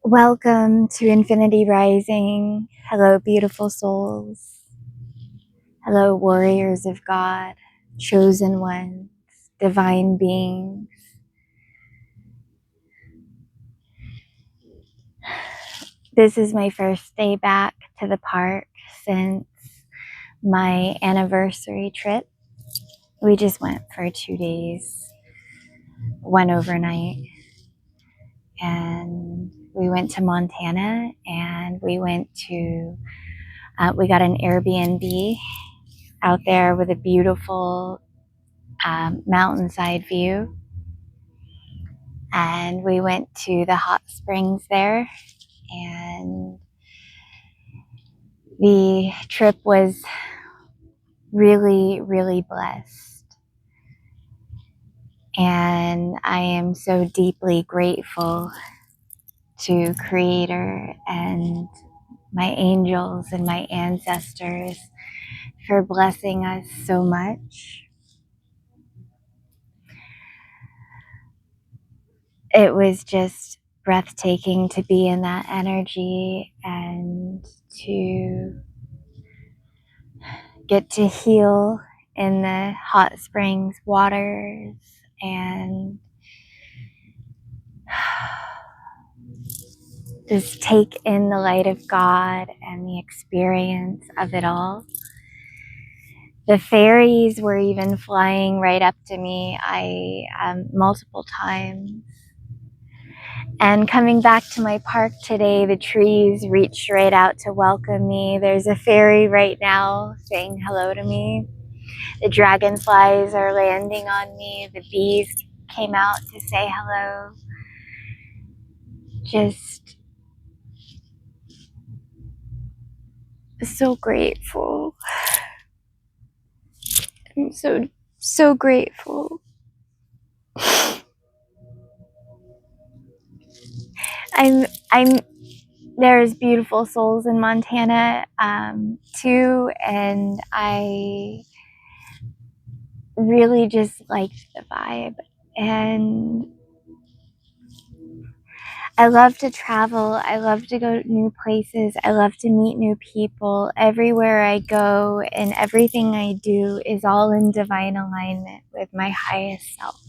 Welcome to Infinity Rising. Hello, beautiful souls. Hello, warriors of God, chosen ones, divine beings. This is my first day back to the park since my anniversary trip. We just went for 2 days, one overnight, and we went to Montana and we got an Airbnb out there with a beautiful mountainside view, and we went to the hot springs there, and the trip was really, really blessed, and I am so deeply grateful to Creator and my angels and my ancestors for blessing us so much. It was just breathtaking to be in that energy and to get to heal in the hot springs waters and just take in the light of God and the experience of it all. The fairies were even flying right up to me multiple times. And coming back to my park today, the trees reached right out to welcome me. There's a fairy right now saying hello to me. The dragonflies are landing on me. The bees came out to say hello. Just so grateful. I'm so grateful. I'm there's beautiful souls in Montana too, and I really just liked the vibe. And I love to travel. I love to go to new places. I love to meet new people. Everywhere I go and everything I do is all in divine alignment with my highest self.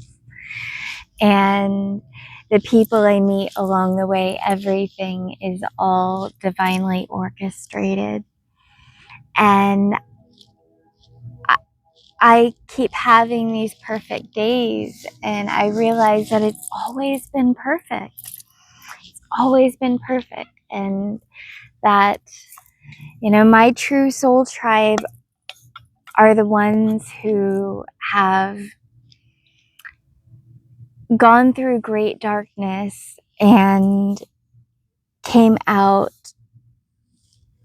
And the people I meet along the way, everything is all divinely orchestrated. And I keep having these perfect days, and I realize that it's always been perfect. It's always been perfect. And that, my true soul tribe are the ones who have gone through great darkness and came out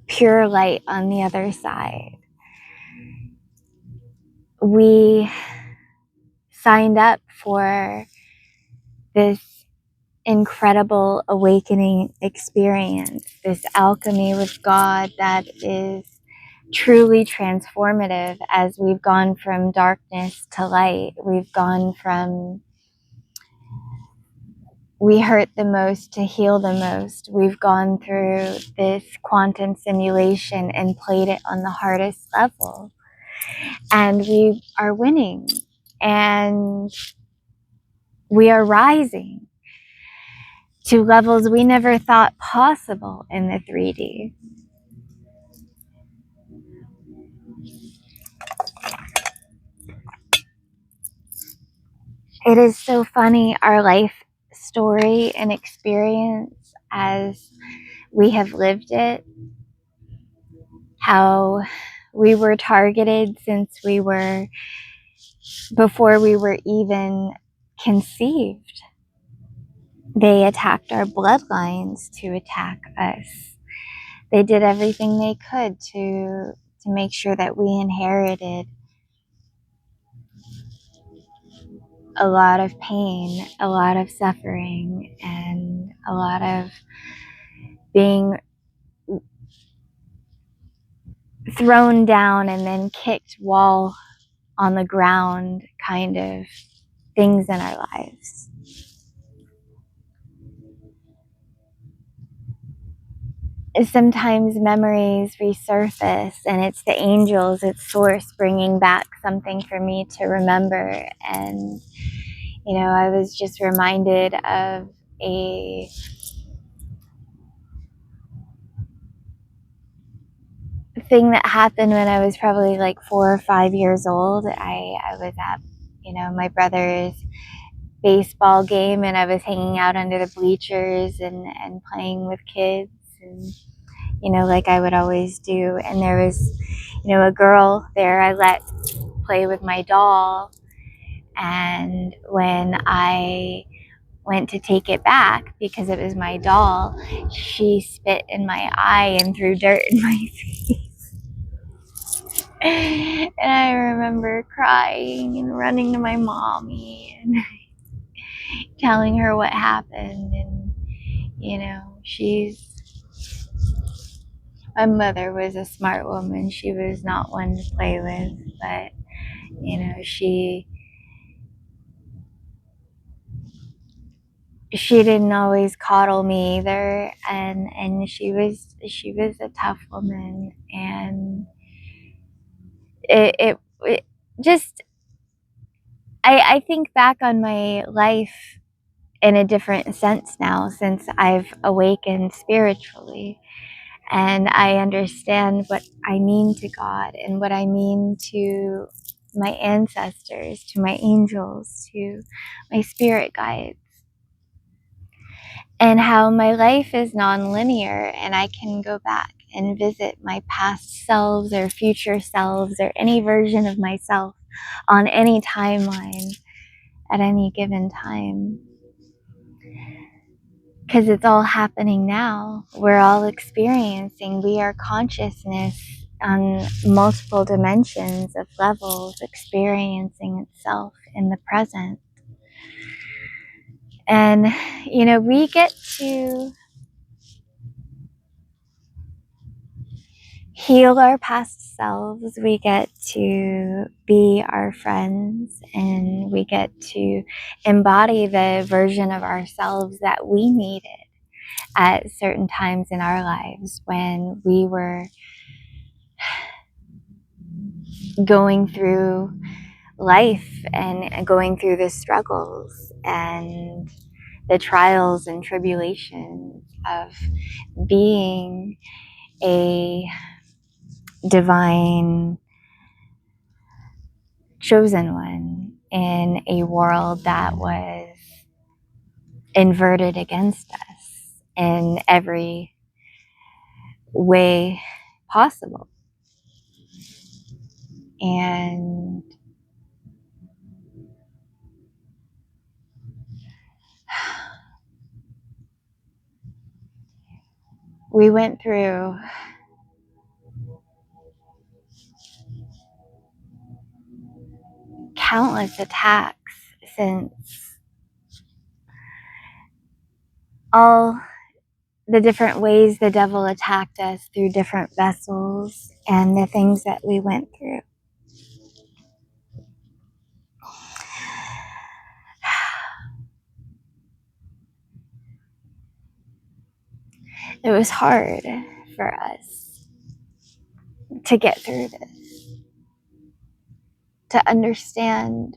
pure light on the other side. We signed up for this incredible awakening experience, this alchemy with God that is truly transformative as we've gone from darkness to light. We've gone from we hurt the most to heal the most. We've gone through this quantum simulation and played it on the hardest level. And we are winning. And we are rising to levels we never thought possible in the 3D. It is so funny, our life story and experience as we have lived it, how we were targeted since before we were even conceived. They attacked our bloodlines to attack us. They did everything they could to make sure that we inherited a lot of pain, a lot of suffering, and a lot of being thrown down and then kicked while on the ground kind of things in our lives. sometimes memories resurface, and it's the angels, it's source bringing back something for me to remember. And I was just reminded of a thing that happened when I was probably like 4 or 5 years old. I was at my brother's baseball game, and I was hanging out under the bleachers and playing with kids, and like I would always do. And there was a girl there I let play with my doll, and when I went to take it back because it was my doll, she spit in my eye and threw dirt in my face. And I remember crying and running to my mommy and telling her what happened. And my mother was a smart woman. She was not one to play with, but she didn't always coddle me either, and she was a tough woman. And it just, I think back on my life in a different sense now, since I've awakened spiritually, and I understand what I mean to God and what I mean to my ancestors, to my angels, to my spirit guides, and how my life is non-linear, and I can go back and visit my past selves or future selves or any version of myself on any timeline at any given time. Because it's all happening now. We're all experiencing. We are consciousness on multiple dimensions of levels, experiencing itself in the present. And, we get to heal our past selves. We get to be our friends, and we get to embody the version of ourselves that we needed at certain times in our lives when we were going through life and going through the struggles and the trials and tribulations of being a divine chosen one in a world that was inverted against us in every way possible. And we went through countless attacks since all the different ways the devil attacked us through different vessels and the things that we went through. It was hard for us to get through this, to understand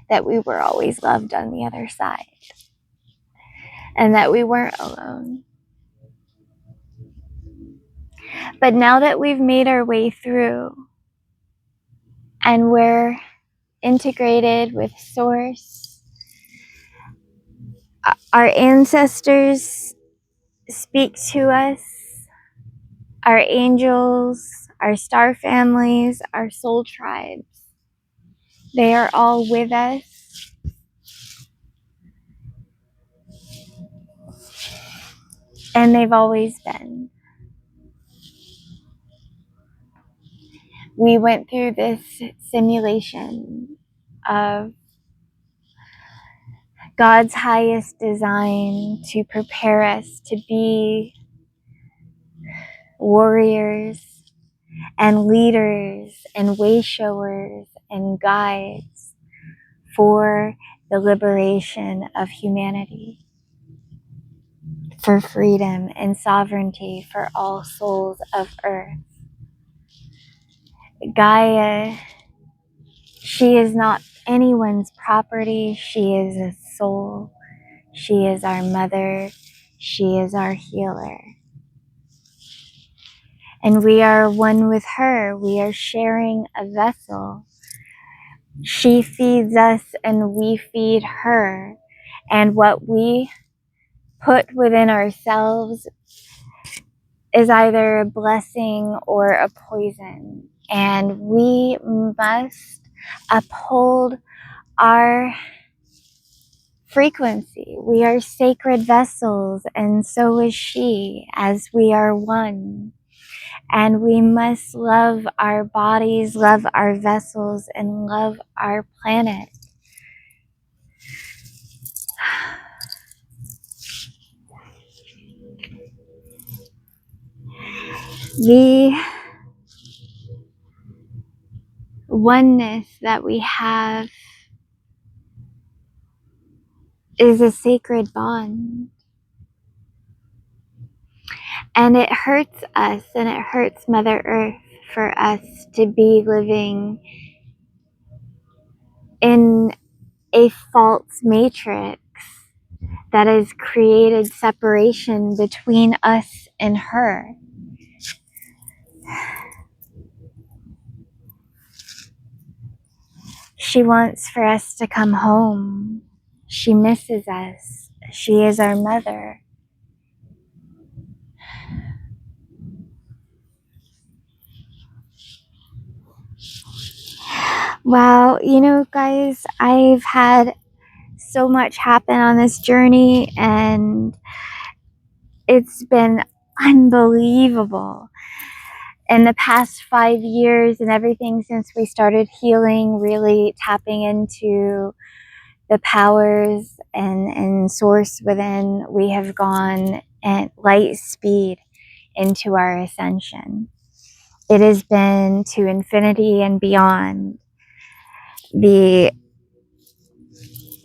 that we were always loved on the other side and that we weren't alone. But now that we've made our way through and we're integrated with Source, our ancestors speak to us, our angels, our star families, our soul tribes, they are all with us. And they've always been. We went through this simulation of God's highest design to prepare us to be warriors and leaders and way showers and guides for the liberation of humanity. for freedom and sovereignty for all souls of earth. Gaia, she is not anyone's property. She is a soul. She is our mother. She is our healer. And we are one with her. We are sharing a vessel. She feeds us and we feed her. And what we put within ourselves is either a blessing or a poison. And we must uphold our frequency. We are sacred vessels, and so is she, as we are one. And we must love our bodies, love our vessels, and love our planet. The oneness that we have is a sacred bond. And it hurts us and it hurts Mother Earth for us to be living in a false matrix that has created separation between us and her. She wants for us to come home. She misses us. She is our mother. Wow, you know, guys, I've had so much happen on this journey and it's been unbelievable. In the past 5 years and everything since we started healing, really tapping into the powers and source within, we have gone at light speed into our ascension. It has been to infinity and beyond. The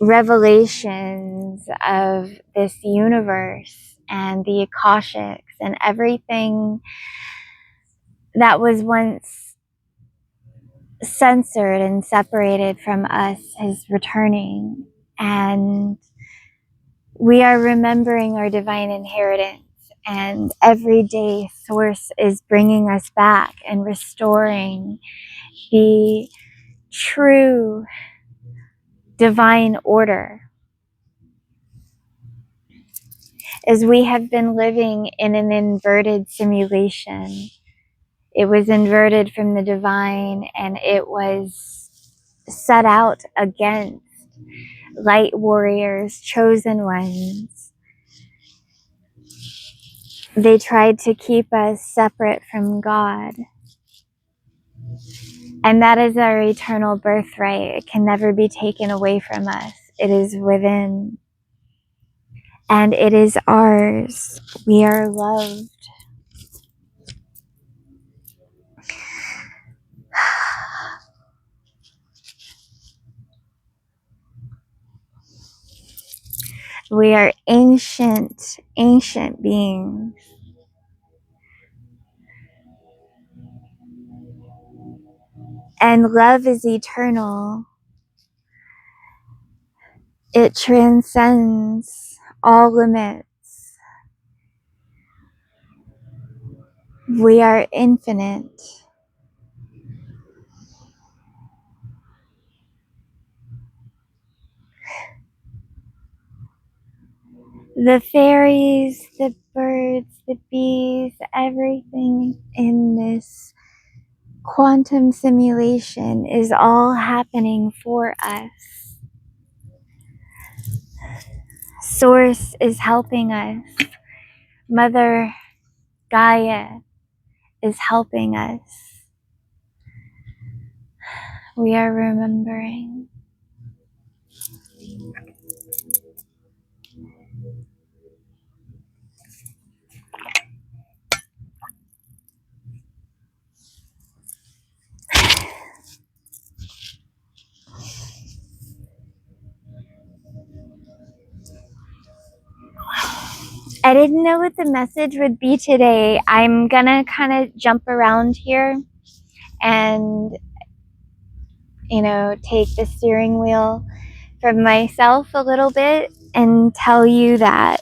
revelations of this universe and the Akashics and everything that was once censored and separated from us is returning, and we are remembering our divine inheritance, and every day source is bringing us back and restoring the true divine order, as we have been living in an inverted simulation. It was inverted from the divine, and it was set out against light warriors, chosen ones. They tried to keep us separate from God. And that is our eternal birthright. It can never be taken away from us. It is within. And it is ours. We are loved. We are ancient, ancient beings. And love is eternal. It transcends all limits. We are infinite. The fairies, the birds, the bees, everything in this quantum simulation is all happening for us. Source is helping us. Mother Gaia is helping us. We are remembering. I didn't know what the message would be today. I'm gonna kind of jump around here and, take the steering wheel from myself a little bit and tell you that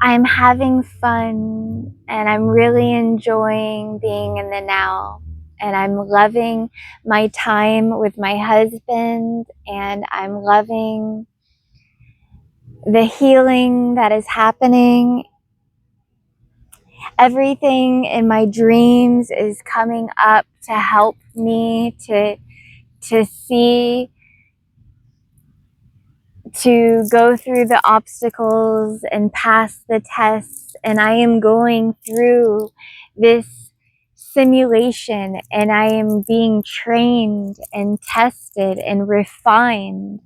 I'm having fun and I'm really enjoying being in the now. And I'm loving my time with my husband, and I'm loving the healing that is happening. Everything in my dreams is coming up to help me to see, to go through the obstacles and pass the tests. And I am going through this simulation, and I am being trained and tested and refined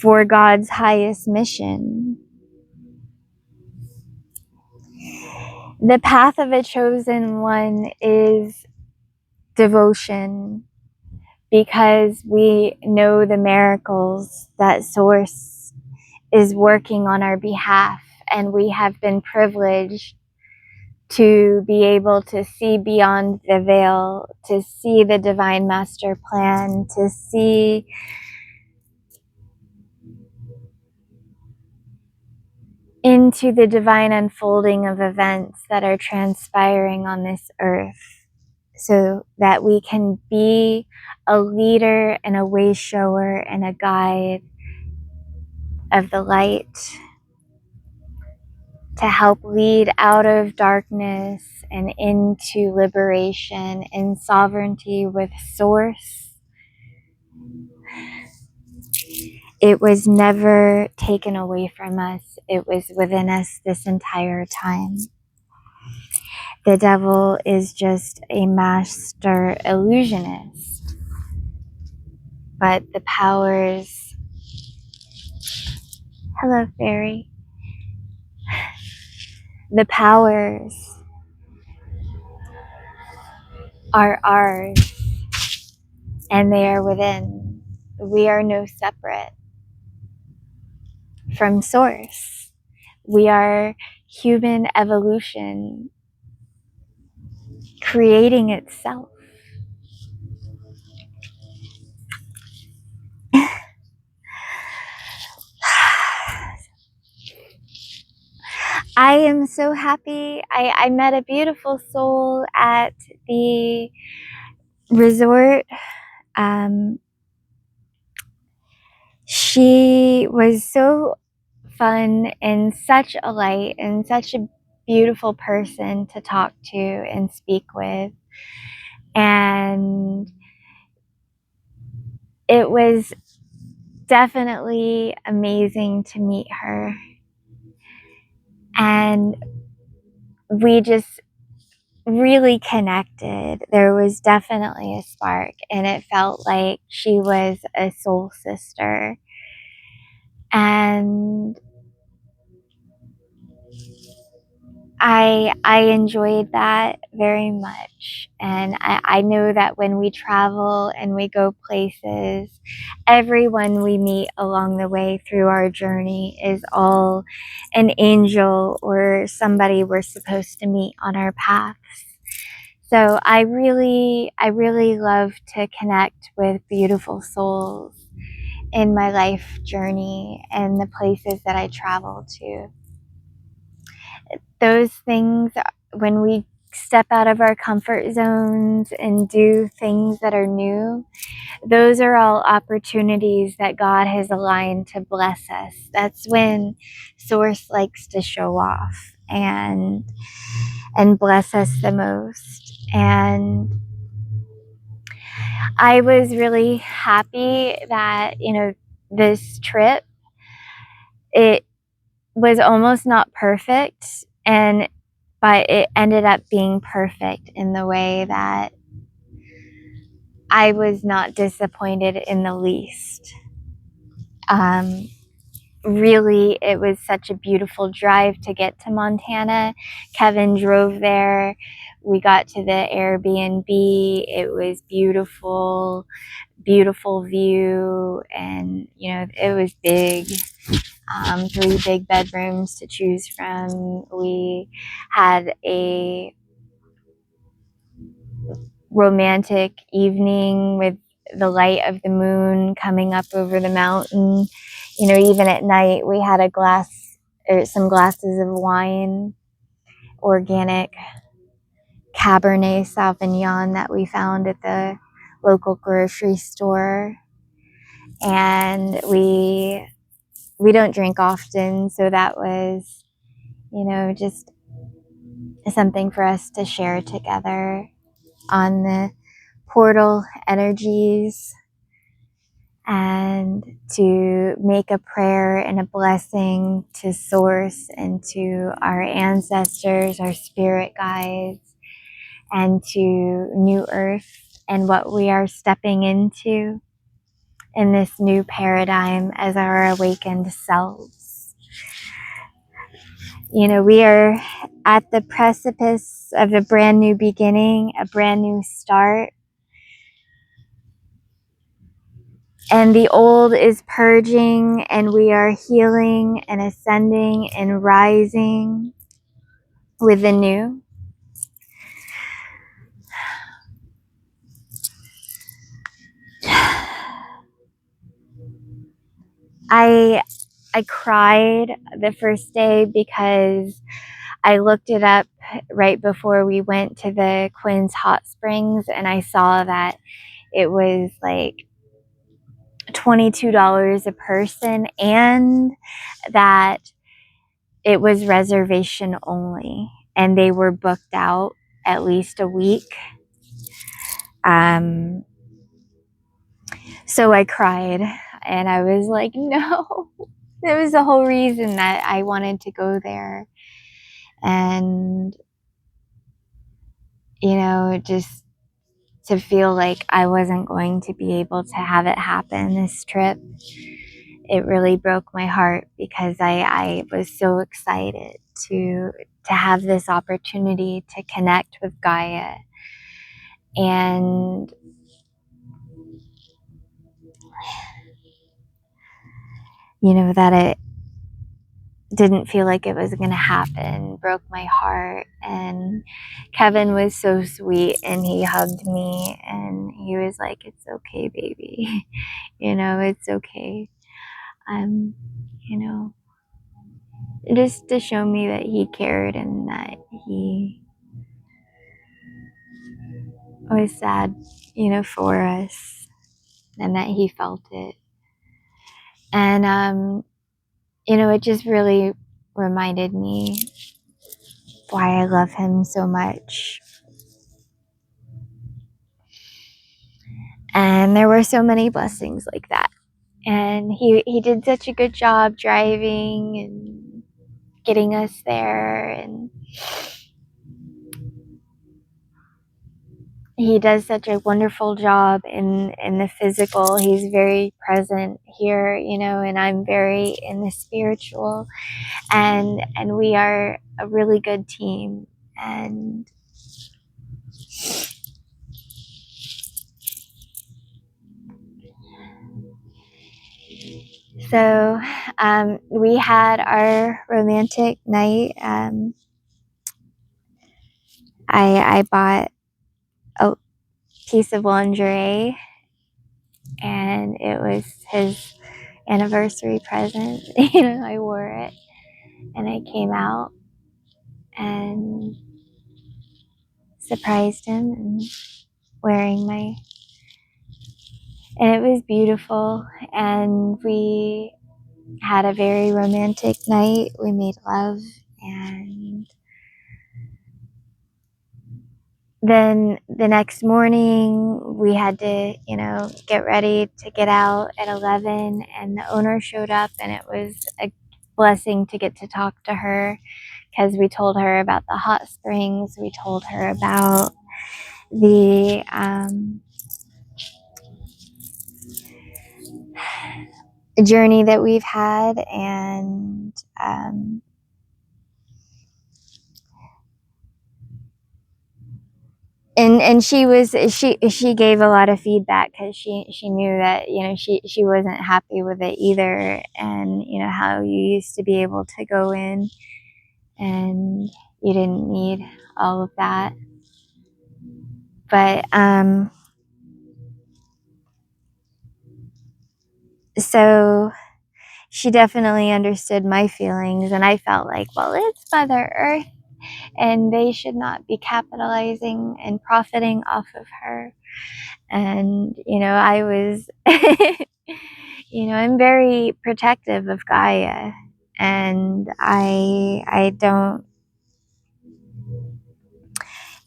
for God's highest mission. The path of a chosen one is devotion, because we know the miracles that Source is working on our behalf, and we have been privileged to be able to see beyond the veil, to see the divine master plan, to see into the divine unfolding of events that are transpiring on this earth, so that we can be a leader and a way shower and a guide of the light, to help lead out of darkness and into liberation and sovereignty with Source. It was never taken away from us. It was within us this entire time. The devil is just a master illusionist, but the powers, hello fairy, the powers are ours, and they are within. We are no separate from Source. We are human evolution creating itself. I am so happy. I met a beautiful soul at the resort. She was so fun and such a light and such a beautiful person to talk to and speak with. And it was definitely amazing to meet her. And we just really connected. There was definitely a spark, and it felt like she was a soul sister. And I enjoyed that very much. And I know that when we travel and we go places, everyone we meet along the way through our journey is all an angel or somebody we're supposed to meet on our paths. So I really love to connect with beautiful souls in my life journey and the places that I travel to. Those things, when we step out of our comfort zones and do things that are new, those are all opportunities that God has aligned to bless us. That's when Source likes to show off and bless us the most. And I was really happy that, this trip, it was almost not perfect, but it ended up being perfect in the way that I was not disappointed in the least. Really, it was such a beautiful drive to get to Montana. Kevin drove there. we got to the Airbnb. It was beautiful, beautiful view, and it was big. 3 big bedrooms to choose from. We had a romantic evening with the light of the moon coming up over the mountain. Even at night, we had some glasses of wine, organic Cabernet Sauvignon that we found at the local grocery store. And we don't drink often, so that was, just something for us to share together on the portal energies, and to make a prayer and a blessing to Source and to our ancestors, our spirit guides, and to New Earth and what we are stepping into in this new paradigm as our awakened selves. We are at the precipice of a brand new beginning, a brand new start. And the old is purging, and we are healing and ascending and rising with the new. I cried the first day because I looked it up right before we went to the Quinn's Hot Springs, and I saw that it was like $22 a person, and that it was reservation only, and they were booked out at least a week. So I cried, and I was like, no. That was the whole reason that I wanted to go there. And, just to feel like I wasn't going to be able to have it happen this trip, it really broke my heart, because I was so excited to have this opportunity to connect with Gaia. And that it didn't feel like it was going to happen broke my heart. And Kevin was so sweet, and he hugged me, and he was like, it's okay, baby. It's okay. Just to show me that he cared, and that he was sad, for us, and that he felt it. And, it just really reminded me why I love him so much. And there were so many blessings like that. And he did such a good job driving and getting us there. And he does such a wonderful job in the physical. He's very present here, and I'm very in the spiritual. And we are a really good team. And so we had our romantic night. I bought a piece of lingerie, and it was his anniversary present. I wore it, and I came out and surprised him, and and it was beautiful. And we had a very romantic night. We made love, and then the next morning we had to, get ready to get out at 11, and the owner showed up, and it was a blessing to get to talk to her, because we told her about the hot springs. We told her about the journey that we've had, and and she gave a lot of feedback because she knew that, you know, she wasn't happy with it either, and you know how you used to be able to go in and you didn't need all of that. But so she definitely understood my feelings, and I felt like, well, it's Mother Earth and they should not be capitalizing and profiting off of her. And you know, I was you know, I'm very protective of Gaia, and I don't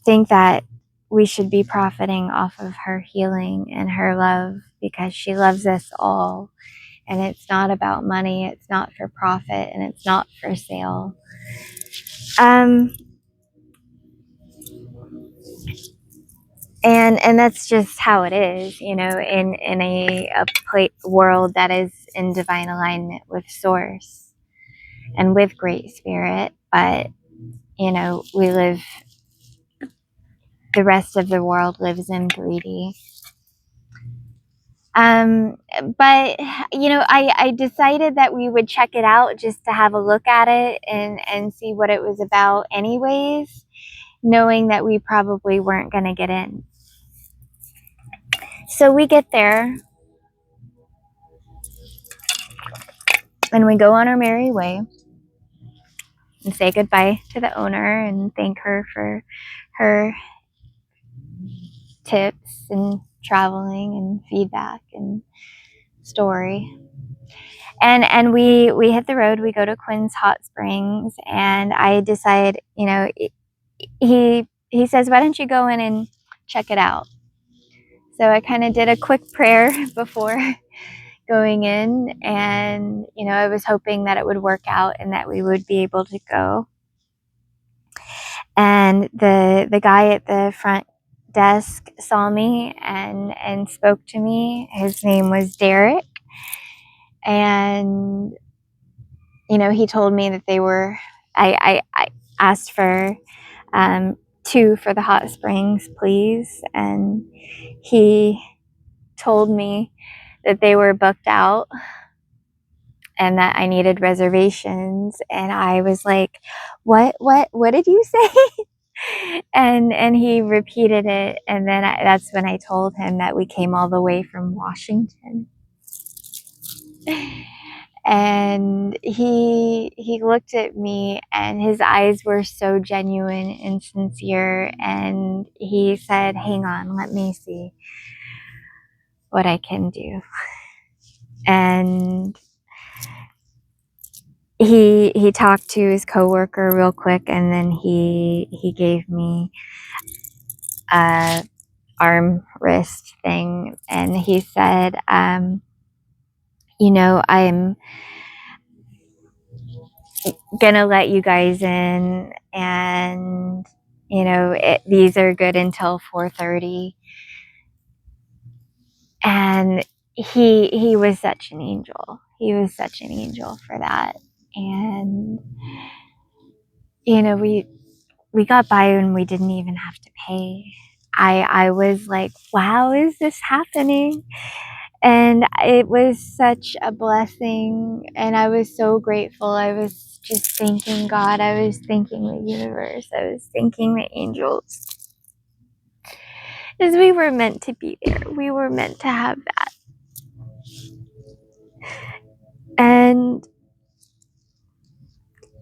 think that we should be profiting off of her healing and her love, because she loves us all, and it's not about money, it's not for profit, and it's not for sale. And that's just how it is, you know, in a world that is in divine alignment with source and with great spirit. But you know, the rest of the world lives in 3D. But you know, I decided that we would check it out just to have a look at it and see what it was about anyways, knowing that we probably weren't going to get in. So we get there and we go on our merry way and say goodbye to the owner and thank her for her tips and traveling and feedback and story. And we hit the road. We go to Quinn's Hot Springs, and I decide, you know, he says, why don't you go in and check it out? So I kind of did a quick prayer before going in, and you know, I was hoping that it would work out and that we would be able to go. And the guy at the front desk saw me and spoke to me. His name was Derek, and you know, he told me that they were. I asked for 2 for the hot springs, please, and he told me that they were booked out and that I needed reservations. And I was like, what did you say? And he repeated it. And then that's when I told him that we came all the way from Washington. And he looked at me, and his eyes were so genuine and sincere. And he said, hang on, let me see what I can do. And he talked to his coworker real quick, and then he gave me a arm wrist thing, and he said, you know, I'm gonna let you guys in, and you know, these are good until 4:30. And he was such an angel. He was such an angel for that. And you know, we got by and we didn't even have to pay. I was like, wow, is this happening? And it was such a blessing, and I was so grateful. I was just thanking God. I was thanking the universe. I was thanking the angels. Because we were meant to be there. We were meant to have that. And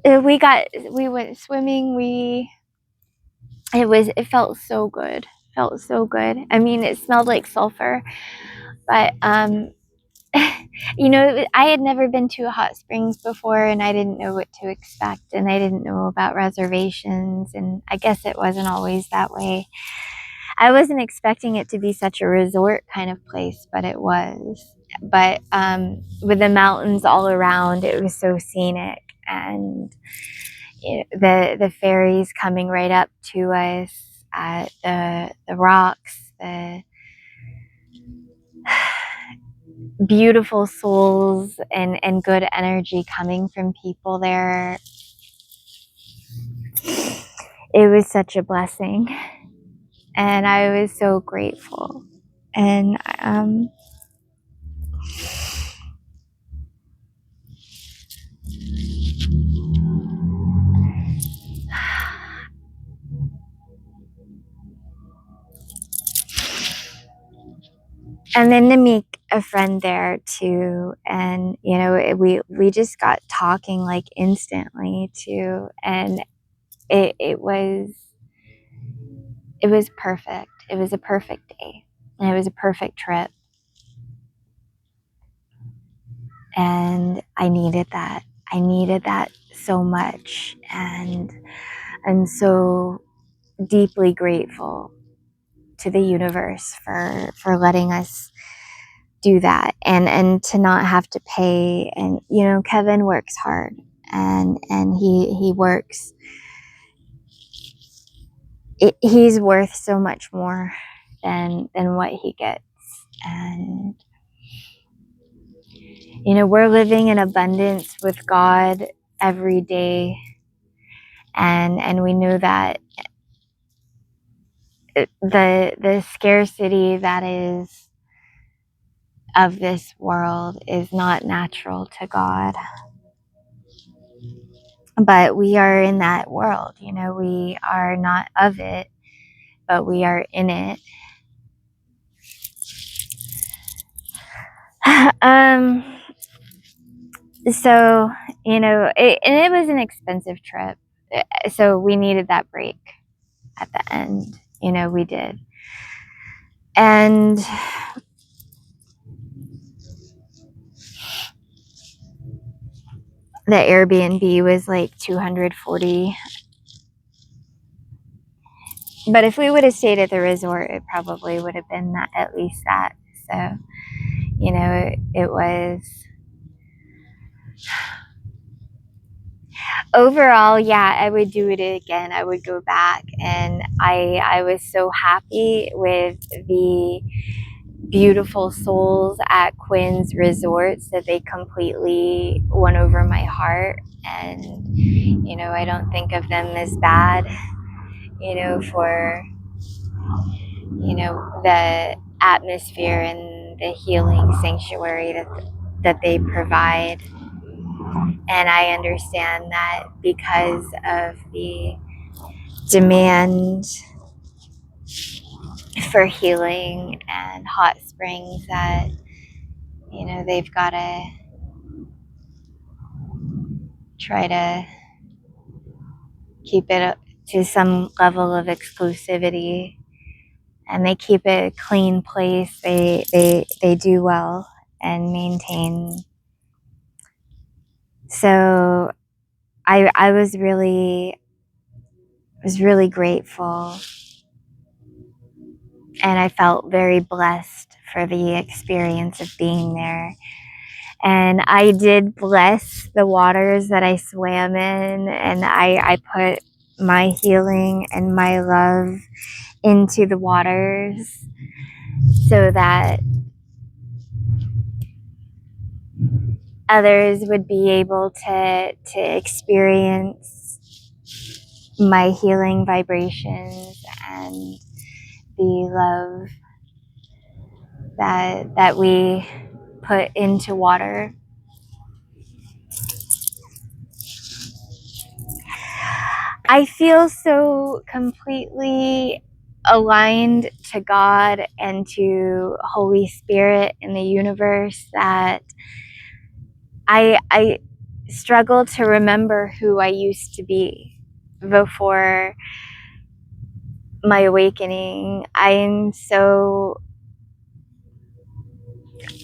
we went swimming. It felt so good. Felt so good. I mean, it smelled like sulfur, but you know, I had never been to a hot springs before, and I didn't know what to expect, and I didn't know about reservations, and I guess it wasn't always that way. I wasn't expecting it to be such a resort kind of place, but it was. But with the mountains all around, it was so scenic, and you know, the ferries coming right up to us, the rocks, the beautiful souls and good energy coming from people there. It was such a blessing. And I was so grateful. And and then to meet a friend there too, and you know, we just got talking like instantly too, and it was perfect. It was a perfect day, and it was a perfect trip, and I needed that. I needed that so much, and I'm so deeply grateful to the universe for letting us do that, and to not have to pay. And you know, Kevin works hard, and he works, he's worth so much more than what he gets. And you know, we're living in abundance with God every day, and we know that the scarcity that is of this world is not natural to God. But we are in that world, you know, we are not of it, but we are in it. So, you know, and it was an expensive trip. So we needed that break at the end, you know, we did. And the Airbnb was like $240. But if we would have stayed at the resort, it probably would have been that, at least that. So, you know, it was overall, yeah, I would do it again. I would go back, and I was so happy with the beautiful souls at Quinn's resorts that they completely won over my heart. And you know, I don't think of them as bad, you know, for, you know, the atmosphere and the healing sanctuary that they provide. And I understand that because of the demand for healing and hot springs, that, you know, they've got to try to keep it up to some level of exclusivity, and they keep it a clean place. They do well and maintain. So I was really grateful, and I felt very blessed for the experience of being there. And I did bless the waters that I swam in, and I put my healing and my love into the waters so that others would be able to experience my healing vibrations and the love that we put into water. I feel so completely aligned to God and to Holy Spirit in the universe that I struggle to remember who I used to be before my awakening.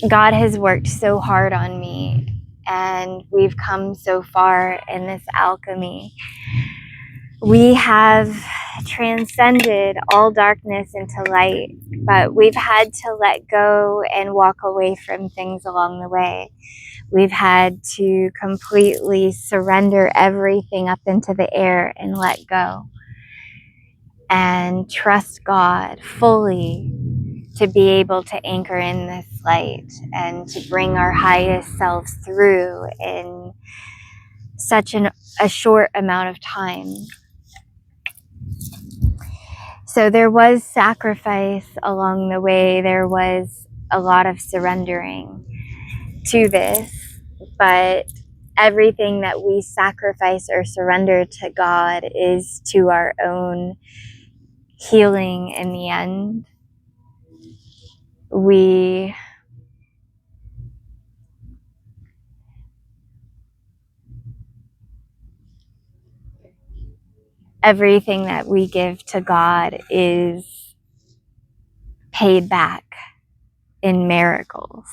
God has worked so hard on me, and we've come so far in this alchemy. We have transcended all darkness into light, but we've had to let go and walk away from things along the way. We've had to completely surrender everything up into the air and let go and trust God fully to be able to anchor in this light and to bring our highest selves through in such a short amount of time. So there was sacrifice along the way. There was a lot of surrendering to this, but everything that we sacrifice or surrender to God is to our own healing in the end. Everything that we give to God is paid back in miracles.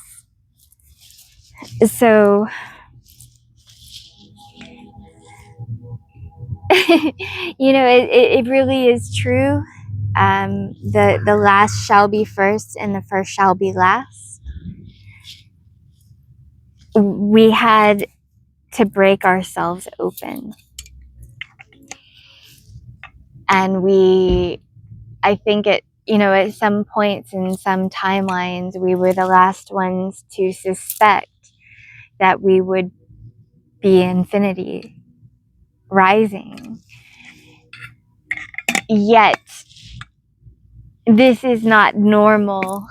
So, it really is true. The last shall be first and the first shall be last. We had to break ourselves open. And I think at some points in some timelines, we were the last ones to suspect that we would be infinity rising. Yet, this is not normal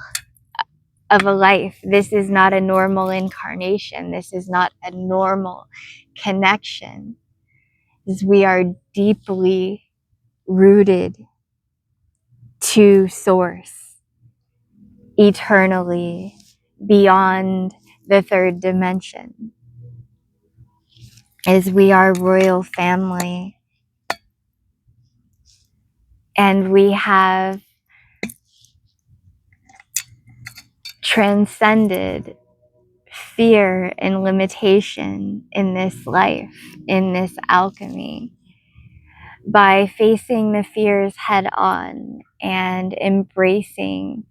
of a life. This is not a normal incarnation. This is not a normal connection. We are deeply rooted to source, eternally, beyond the third dimension. As we are royal family, and we have transcended fear and limitation in this life, in this alchemy, by facing the fears head on and embracing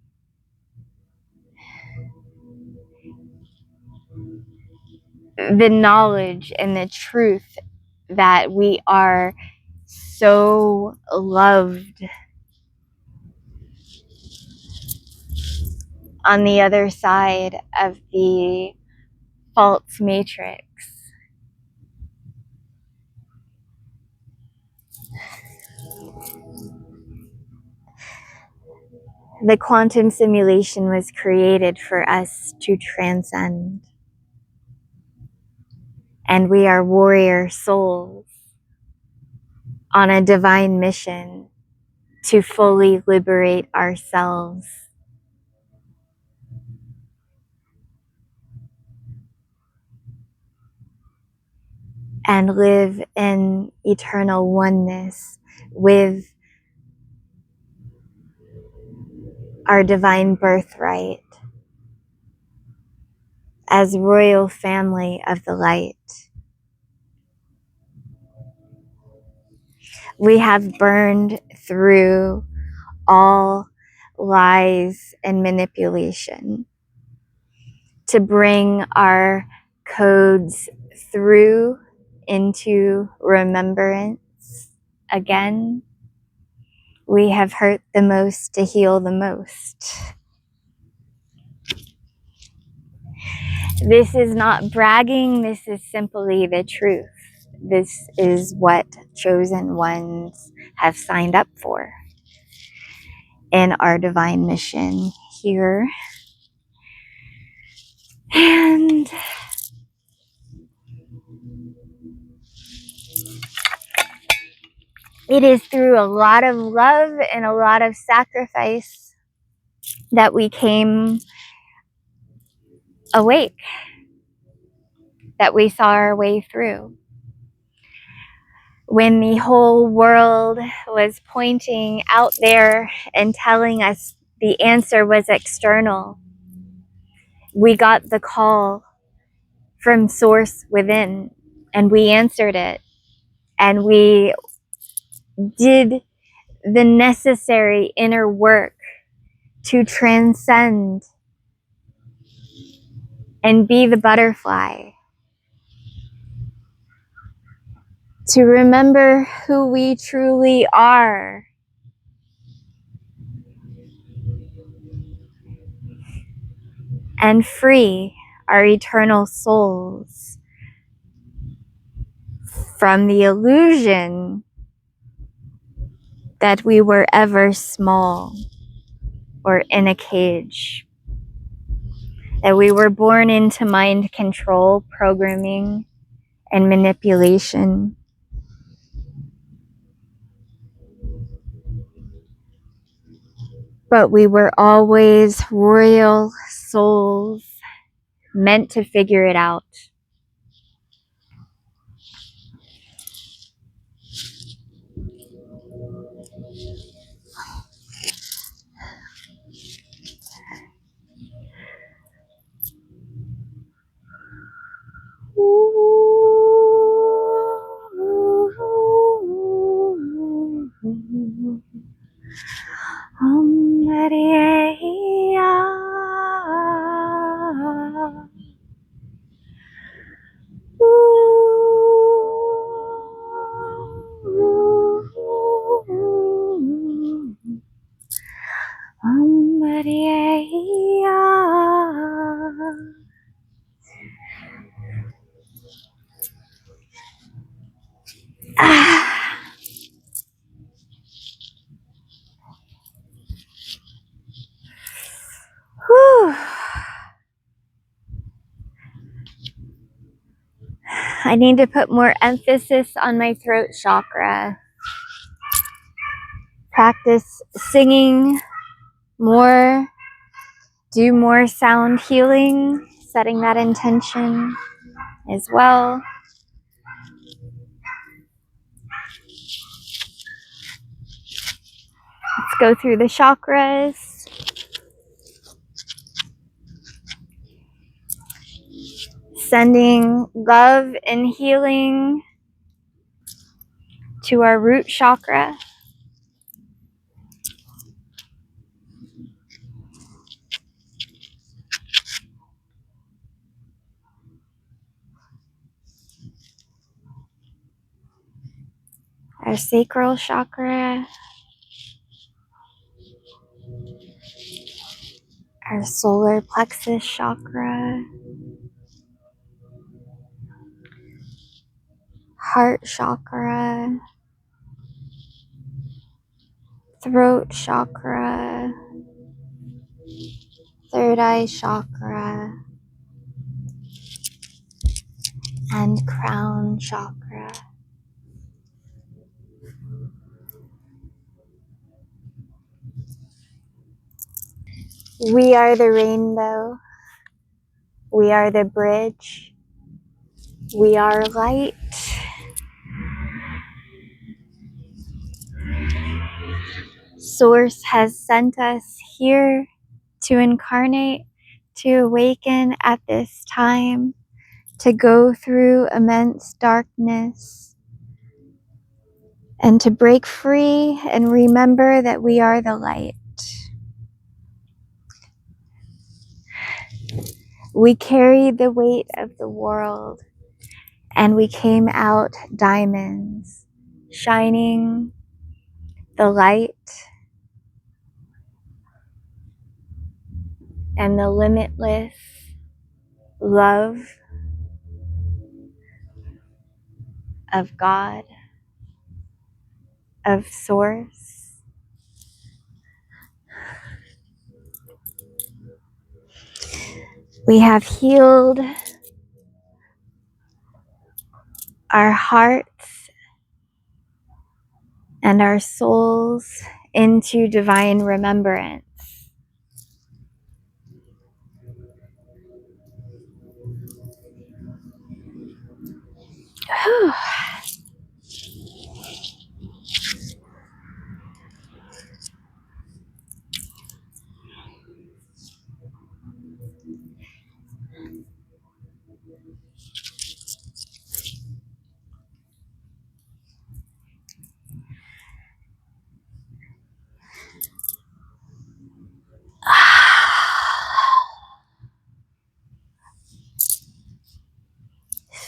the knowledge and the truth that we are so loved on the other side of the false matrix. The quantum simulation was created for us to transcend. And we are warrior souls on a divine mission to fully liberate ourselves and live in eternal oneness with our divine birthright as royal family of the light. We have burned through all lies and manipulation to bring our codes through into remembrance again. We have hurt the most to heal the most. This is not bragging, this is simply the truth. This is what chosen ones have signed up for in our divine mission here. And it is through a lot of love and a lot of sacrifice that we came awake, that we saw our way through. When the whole world was pointing out there and telling us the answer was external, we got the call from source within, and we answered it, and we did the necessary inner work to transcend and be the butterfly, to remember who we truly are, and free our eternal souls from the illusion that we were ever small or in a cage, that we were born into mind control, programming, and manipulation. But we were always royal souls meant to figure it out. I need to put more emphasis on my throat chakra. Practice singing more, do more sound healing, setting that intention as well. Let's go through the chakras. Sending love and healing to our root chakra. Our sacral chakra. Our solar plexus chakra. Heart chakra. Throat chakra. Third eye chakra. And crown chakra. We are the rainbow. We are the bridge. We are light. Source has sent us here to incarnate, to awaken at this time, to go through immense darkness, and to break free and remember that we are the light. We carried the weight of the world, and we came out diamonds, shining the light and the limitless love of God, of Source. We have healed our hearts and our souls into divine remembrance.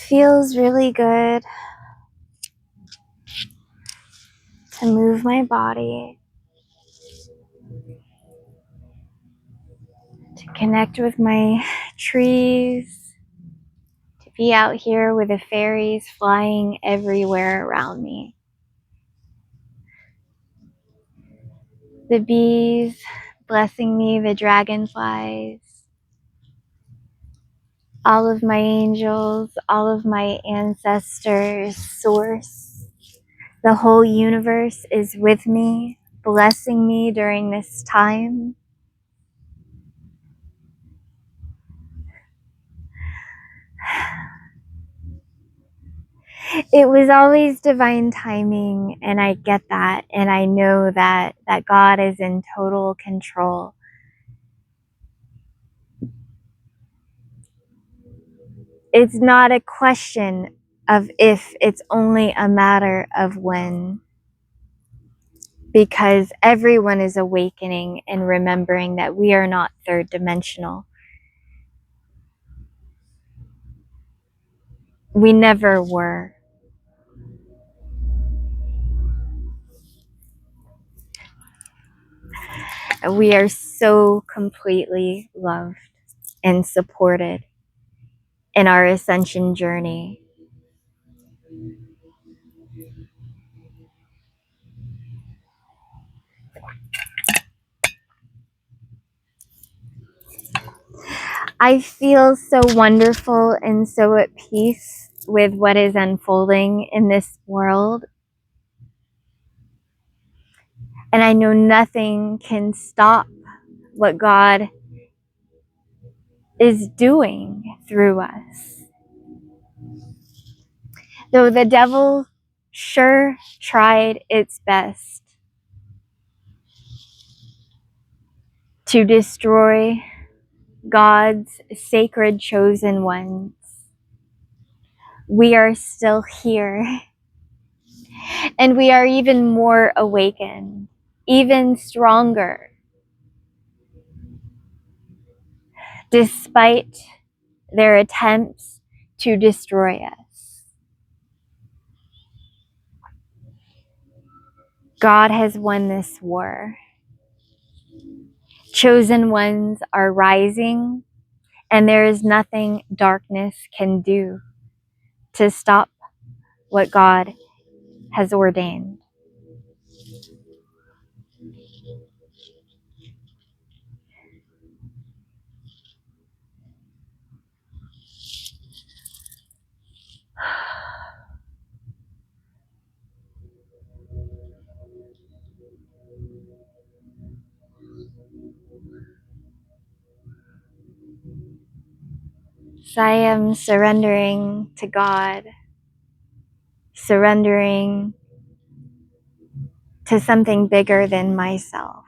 Feels really good to move my body, to connect with my trees, to be out here with the fairies flying everywhere around me. the bees blessing me, the dragonflies, all of my angels, all of my ancestors, source, the whole universe is with me, blessing me during this time. It was always divine timing, and I get that, and I know that God is in total control. It's not a question of if, it's only a matter of when. Because everyone is awakening and remembering that we are not third dimensional. We never were. We are so completely loved and supported in our ascension journey. I feel so wonderful and so at peace with what is unfolding in this world. And I know nothing can stop what God is doing through us. Though the devil sure tried its best to destroy God's sacred chosen ones, we are still here. And we are even more awakened, even stronger, despite their attempts to destroy us. God has won this war. Chosen ones are rising, and there is nothing darkness can do to stop what God has ordained. So I am surrendering to God, surrendering to something bigger than myself,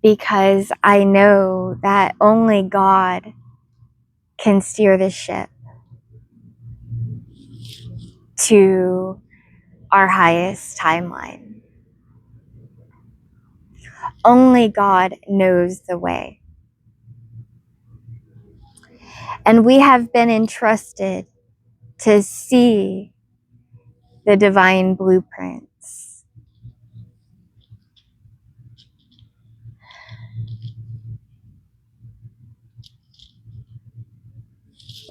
because I know that only God can steer the ship to our highest timeline. Only God knows the way. And we have been entrusted to see the divine blueprints.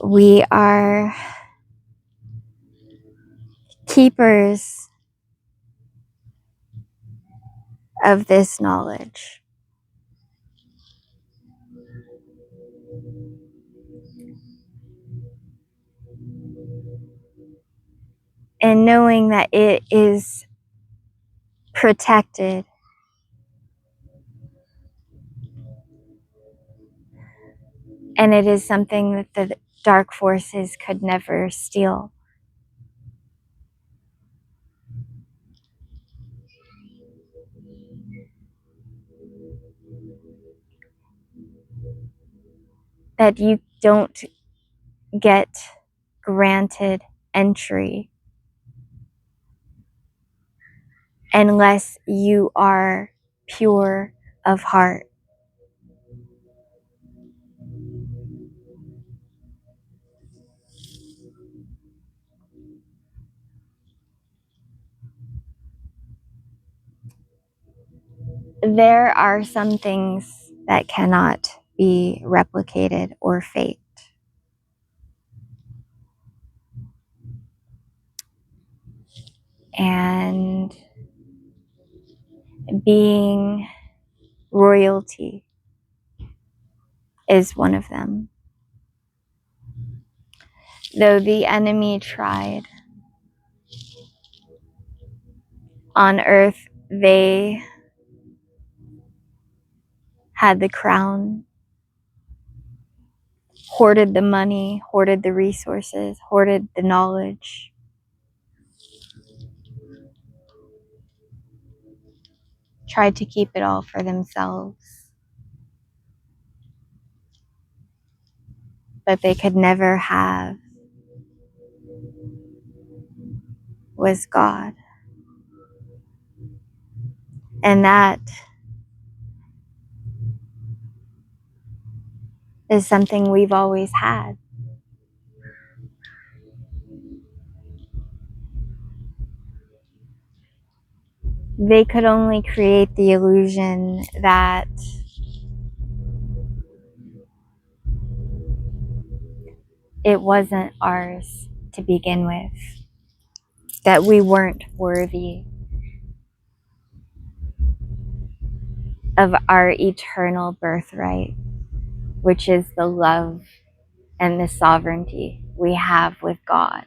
We are keepers of this knowledge. And knowing that it is protected, and it is something that the dark forces could never steal. That you don't get granted entry unless you are pure of heart. There are some things that cannot be replicated or faked. And being royalty is one of them. Though the enemy tried, on earth they had the crown, hoarded the money, hoarded the resources, hoarded the knowledge. Tried to keep it all for themselves. But they could never have was God. And that is something we've always had. They could only create the illusion that it wasn't ours to begin with, that we weren't worthy of our eternal birthright, which is the love and the sovereignty we have with God.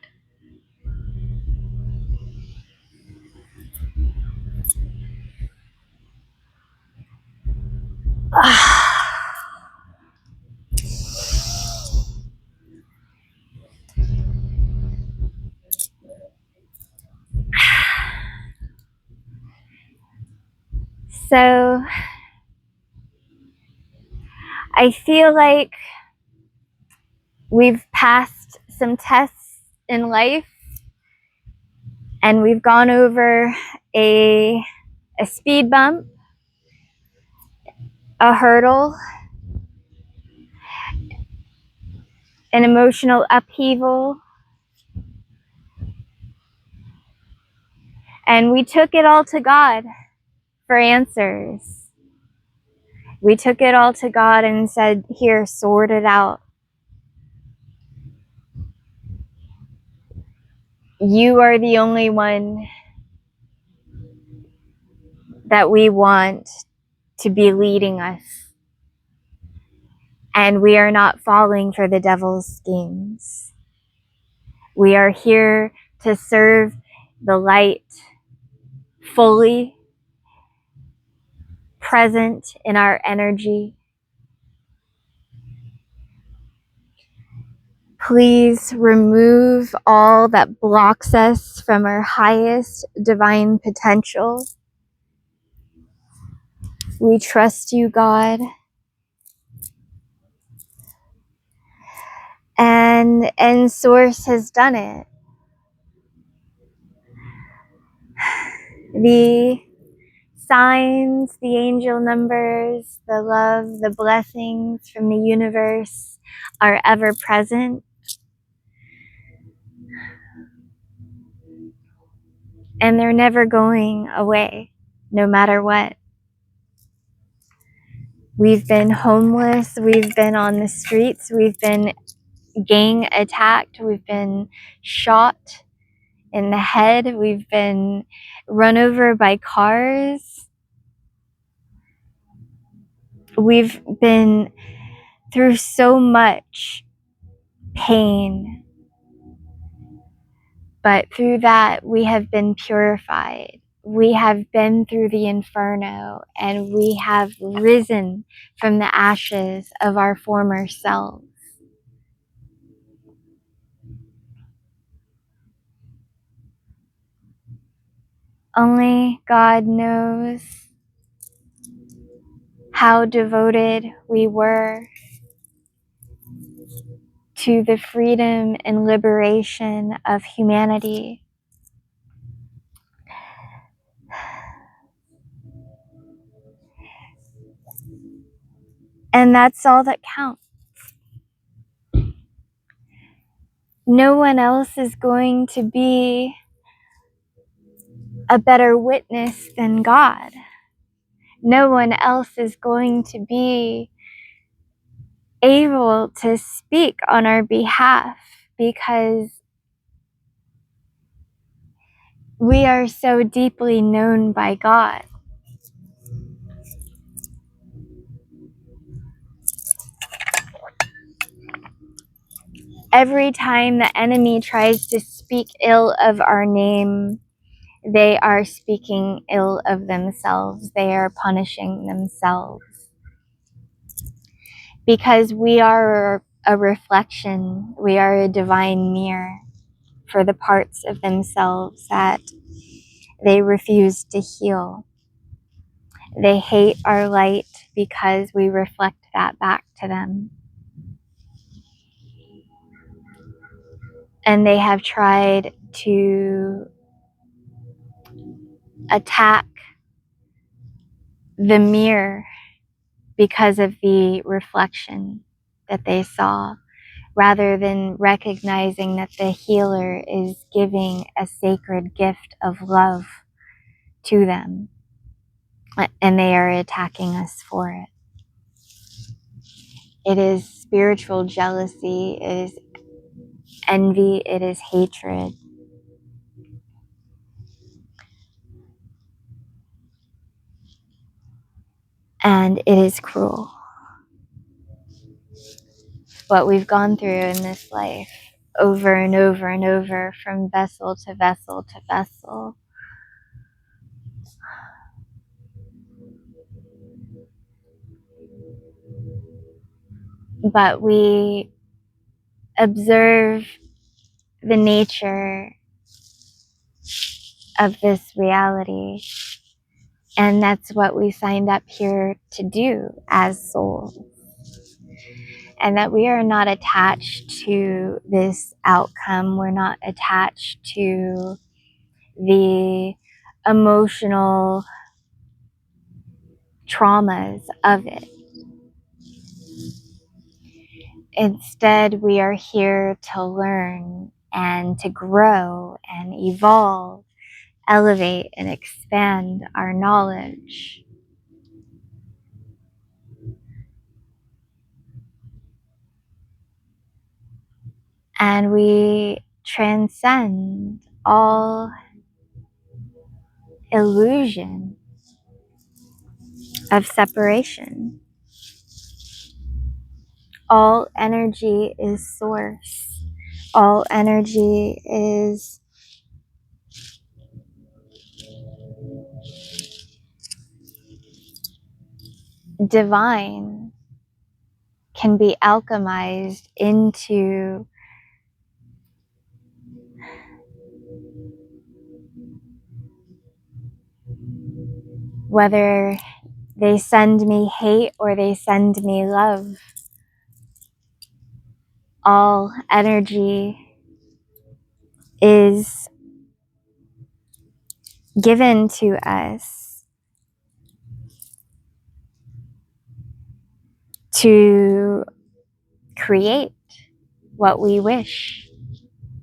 So I feel like we've passed some tests in life, and we've gone over a speed bump, a hurdle, an emotional upheaval, and we took it all to God for answers. We took it all to God and said, here, sort it out. You are the only one that we want to be leading us. And we are not falling for the devil's schemes. We are here to serve the light fully, present in our energy. Please remove all that blocks us from our highest divine potential. We trust you, God. And Source has done it. The signs, the angel numbers, the love, the blessings from the universe are ever present. And they're never going away, no matter what. We've been homeless, we've been on the streets, we've been gang attacked, we've been shot in the head, we've been run over by cars. We've been through so much pain, but through that we have been purified. We have been through the inferno, and we have risen from the ashes of our former selves. Only God knows how devoted we were to the freedom and liberation of humanity. And that's all that counts. No one else is going to be a better witness than God. No one else is going to be able to speak on our behalf, because we are so deeply known by God. Every time the enemy tries to speak ill of our name, they are speaking ill of themselves. They are punishing themselves. Because we are a reflection, we are a divine mirror for the parts of themselves that they refuse to heal. They hate our light because we reflect that back to them. And they have tried to attack the mirror because of the reflection that they saw, rather than recognizing that the healer is giving a sacred gift of love to them, and they are attacking us for it. It is spiritual jealousy, it is envy, it is hatred. And it is cruel. What we've gone through in this life, over and over and over, from vessel to vessel to vessel. But we observe the nature of this reality, and that's what we signed up here to do as souls. And that we are not attached to this outcome. We're not attached to the emotional traumas of it. Instead, we are here to learn and to grow and evolve, elevate and expand our knowledge. And we transcend all illusion of separation. All energy is source. All energy is divine, can be alchemized into whether they send me hate or they send me love. All energy is given to us to create what we wish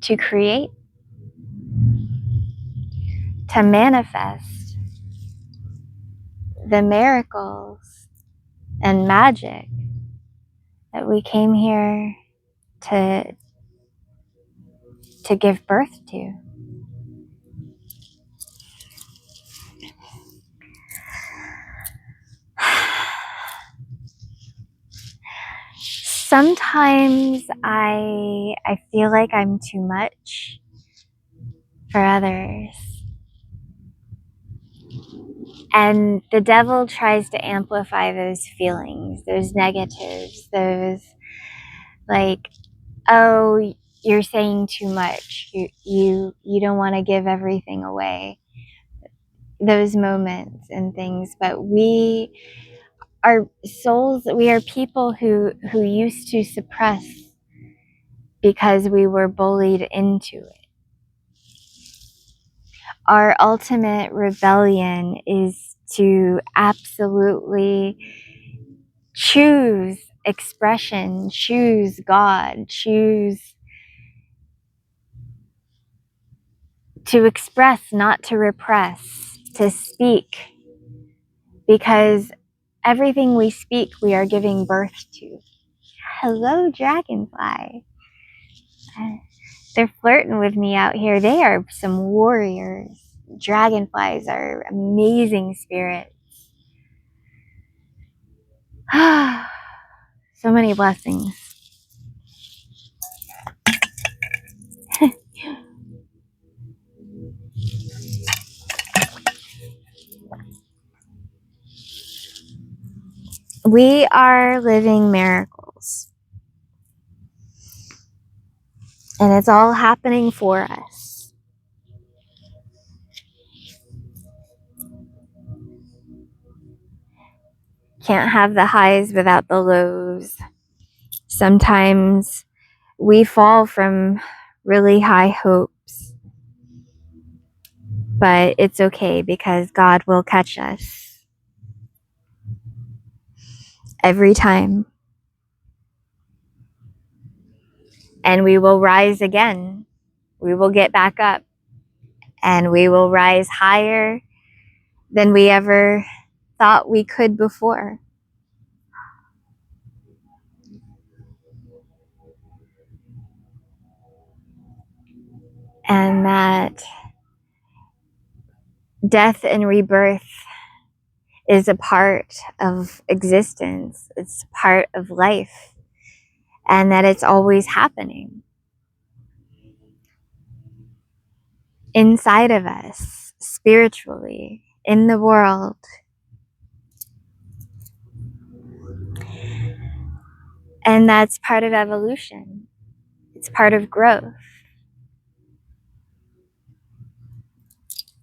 to create, to manifest the miracles and magic that we came here to give birth to. Sometimes I feel like I'm too much for others. And the devil tries to amplify those feelings, those negatives, those like, oh, you're saying too much. You don't want to give everything away. Those moments and things. But we are souls, we are people who used to suppress because we were bullied into it. Our ultimate rebellion is to absolutely choose expression, choose God, choose to express, not to repress, to speak. Because everything we speak, we are giving birth to. Hello, dragonfly. They're flirting with me out here. They are some warriors. Dragonflies are amazing spirits. So many blessings. We are living miracles. And it's all happening for us. Can't have the highs without the lows. Sometimes we fall from really high hopes, but it's okay because God will catch us every time. And we will rise again. We will get back up and we will rise higher than we ever thought we could before. And that death and rebirth is a part of existence. It's part of life. And that it's always happening inside of us, spiritually, in the world. And that's part of evolution. It's part of growth.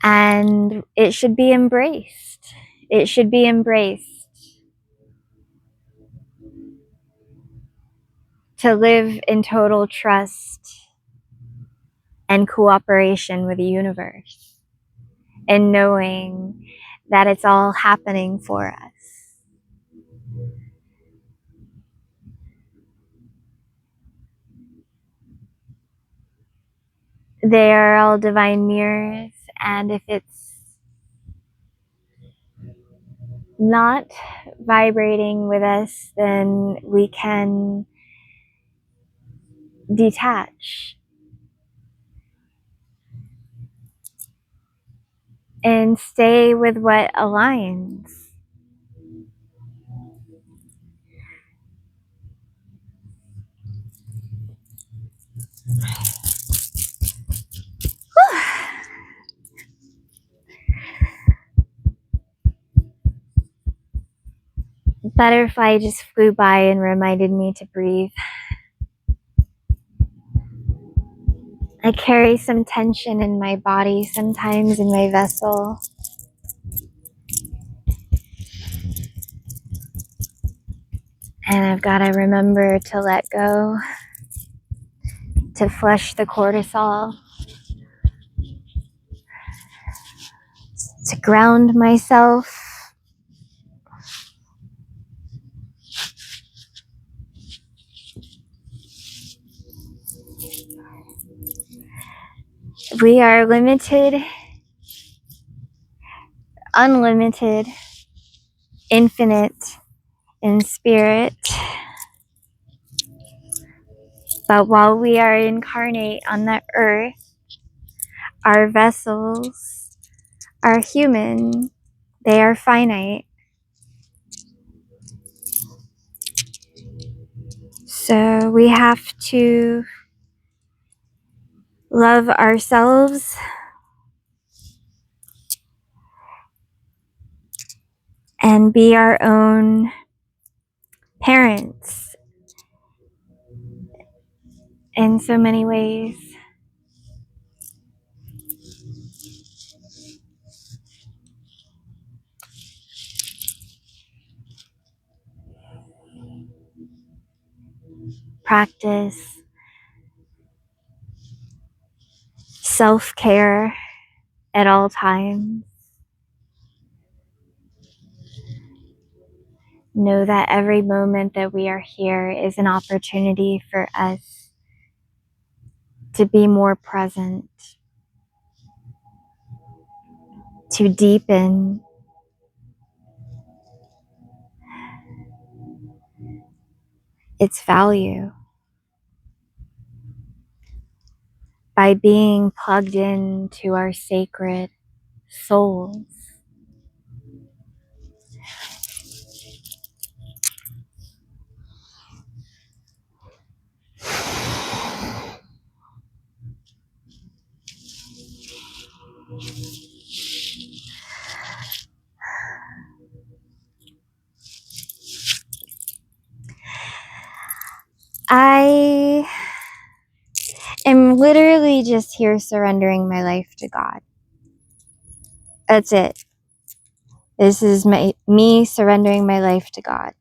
And it should be embraced. It should be embraced. To live in total trust and cooperation with the universe. And knowing that it's all happening for us. They are all divine mirrors, and if it's not vibrating with us, then we can detach and stay with what aligns. Butterfly just flew by and reminded me to breathe. I carry some tension in my body, sometimes in my vessel. And I've got to remember to let go, to flush the cortisol, to ground myself. We are limited, unlimited, infinite in spirit. But while we are incarnate on the earth, our vessels are human. They are finite. So we have to love ourselves and be our own parents in so many ways. Practice self-care at all times. Know that every moment that we are here is an opportunity for us to be more present, to deepen its value by being plugged into our sacred souls. I'm literally just here surrendering my life to God. That's it. This is me surrendering my life to God.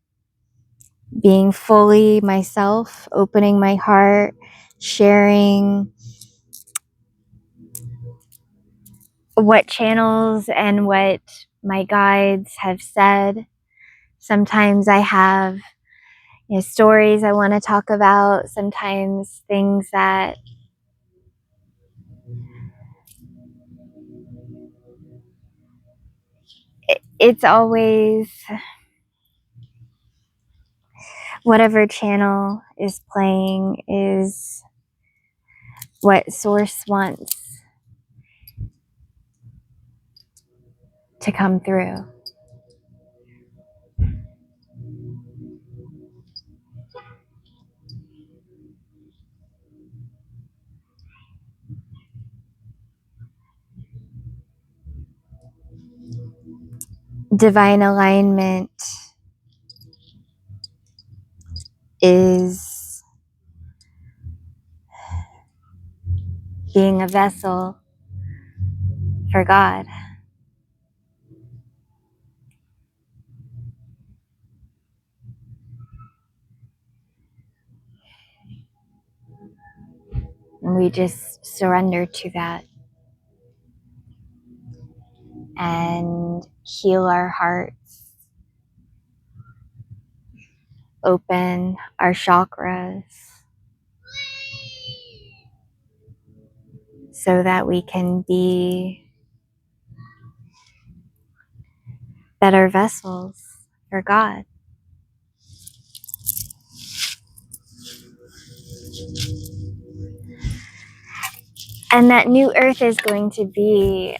Being fully myself, opening my heart, sharing what channels and what my guides have said. Sometimes I have stories I want to talk about, sometimes things that it's always whatever channel is playing is what source wants to come through. Divine alignment is being a vessel for God. And we just surrender to that and heal our hearts, open our chakras so that we can be better vessels for God. And that new earth is going to be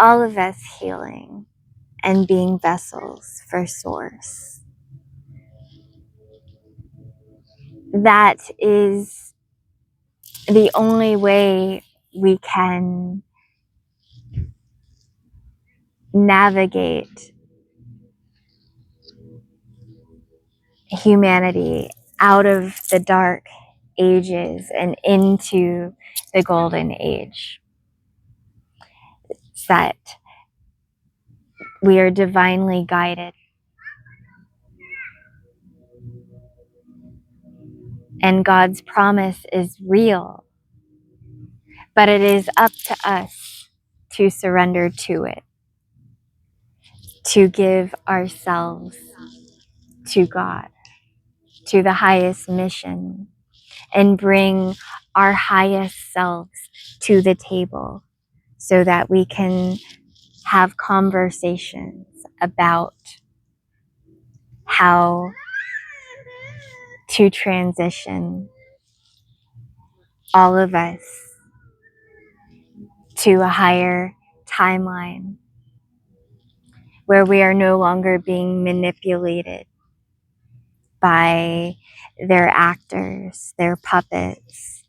all of us healing and being vessels for source. That is the only way we can navigate humanity out of the dark ages and into the golden age. That we are divinely guided. And God's promise is real. But it is up to us to surrender to it, to give ourselves to God, to the highest mission, and bring our highest selves to the table so that we can have conversations about how to transition all of us to a higher timeline where we are no longer being manipulated by their actors, their puppets.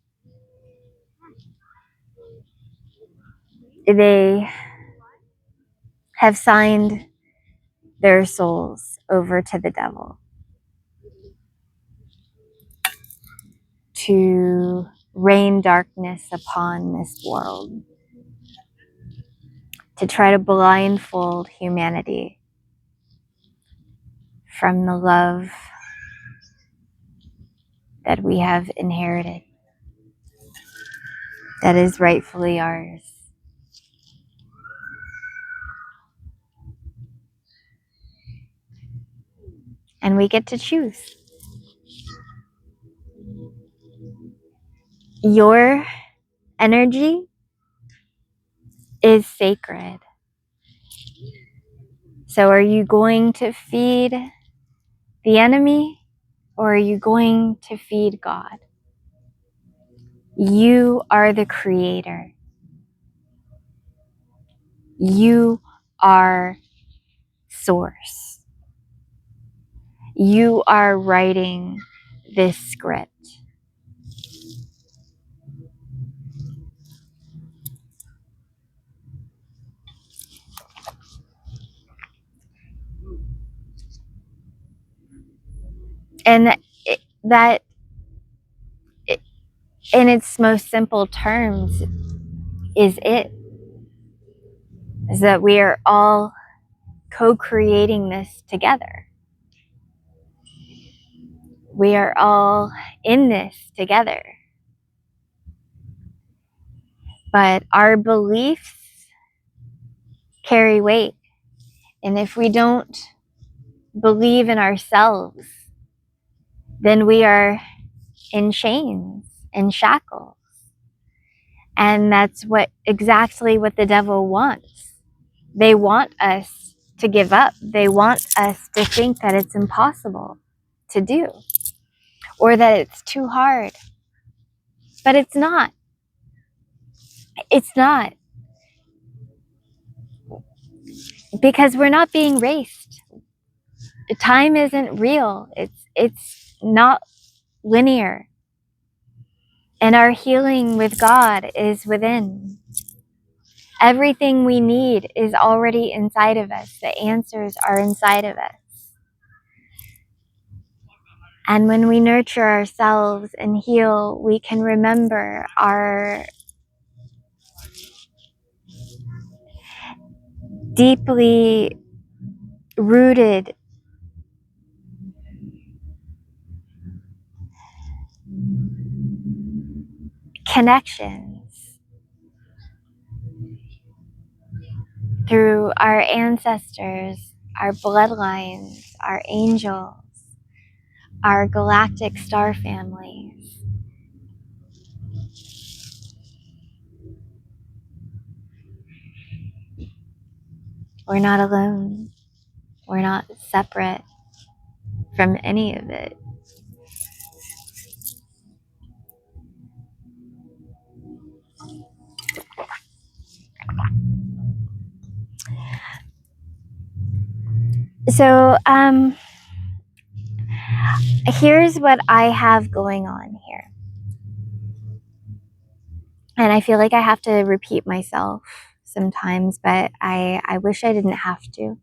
They have signed their souls over to the devil to rain darkness upon this world, to try to blindfold humanity from the love that we have inherited, that is rightfully ours. And we get to choose. Your energy is sacred. So are you going to feed the enemy or are you going to feed God? You are the creator. You are source. You are writing this script. And that in its most simple terms, is that we are all co-creating this together. We are all in this together. But our beliefs carry weight. And if we don't believe in ourselves, then we are in chains, in shackles. And that's exactly what the devil wants. They want us to give up. They want us to think that it's impossible to do, or that it's too hard. But it's not. It's not. Because we're not being raced. Time isn't real. It's not linear. And our healing with God is within. Everything we need is already inside of us. The answers are inside of us. And when we nurture ourselves and heal, we can remember our deeply rooted connections through our ancestors, our bloodlines, our angels, our galactic star families. We're not alone. We're not separate from any of it. So, here's what I have going on here. And I feel like I have to repeat myself sometimes, but I wish I didn't have to.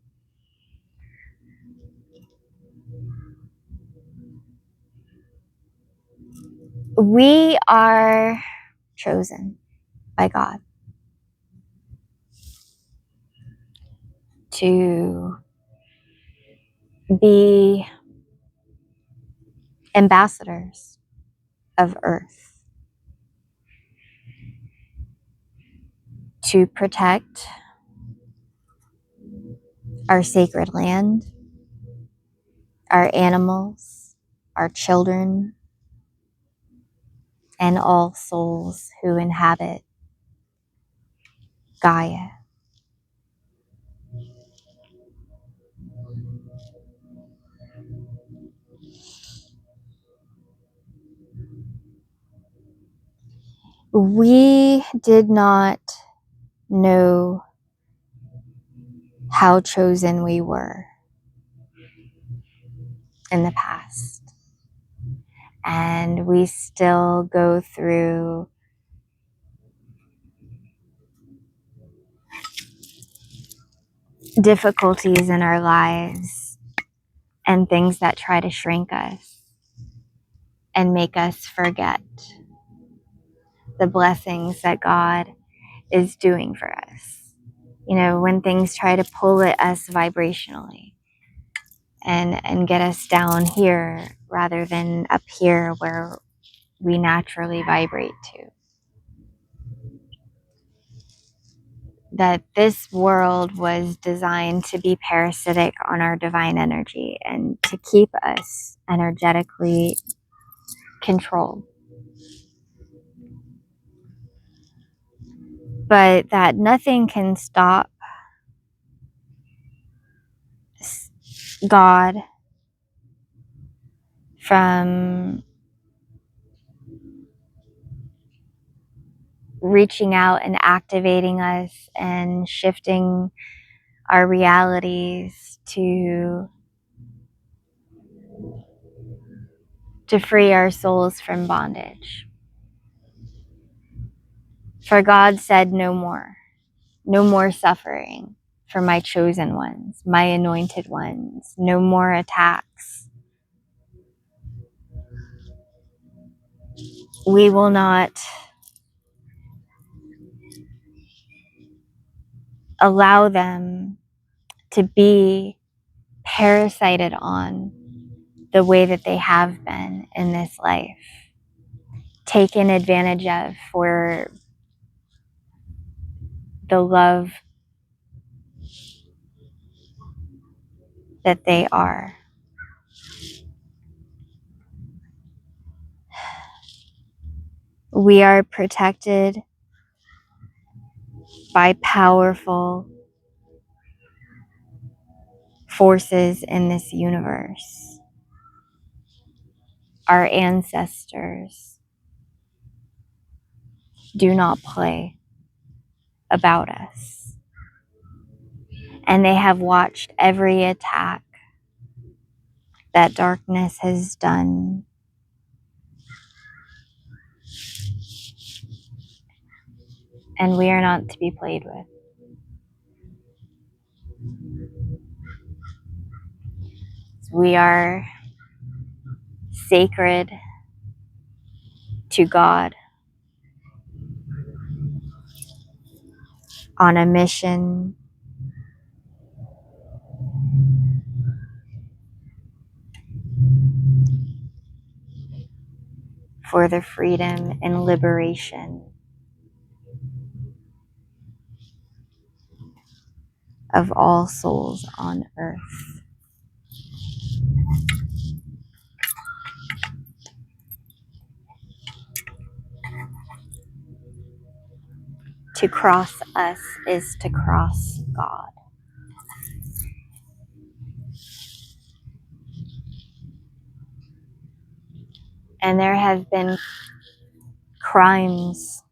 We are chosen by God to be ambassadors of Earth, to protect our sacred land, our animals, our children, and all souls who inhabit Gaia. We did not know how chosen we were in the past. And we still go through difficulties in our lives and things that try to shrink us and make us forget the blessings that God is doing for us. You know, when things try to pull at us vibrationally and get us down here rather than up here where we naturally vibrate to. That this world was designed to be parasitic on our divine energy and to keep us energetically controlled. But that nothing can stop God from reaching out and activating us and shifting our realities to free our souls from bondage. For God said, no more suffering for my chosen ones, my anointed ones, no more attacks. we will not allow them to be parasited on the way that they have been in this life, taken advantage of for the love that they are. We are protected by powerful forces in this universe. Our ancestors do not play about us, and they have watched every attack that darkness has done. And we are not to be played with. We are sacred to God, on a mission for the freedom and liberation of all souls on earth. To cross us is to cross God. And there have been crimes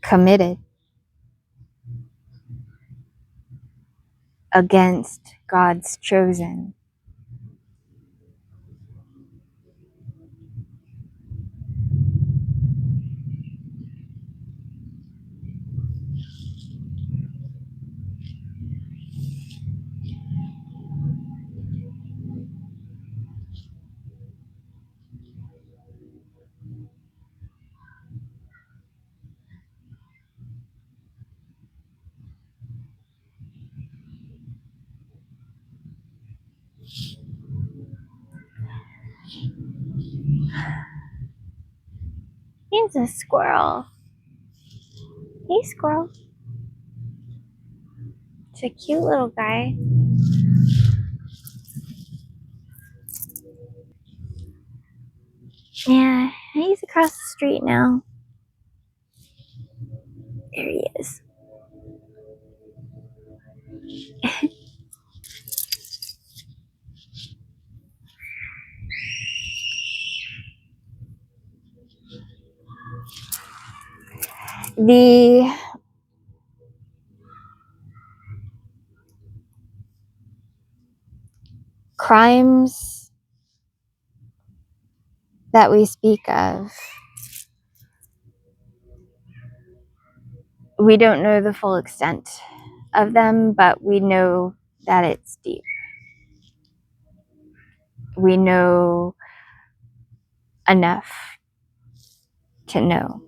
committed against God's chosen. He's a squirrel. Hey, squirrel. It's a cute little guy. Yeah, he's across the street now. There he is. The crimes that we speak of, we don't know the full extent of them, but we know that it's deep. We know enough to know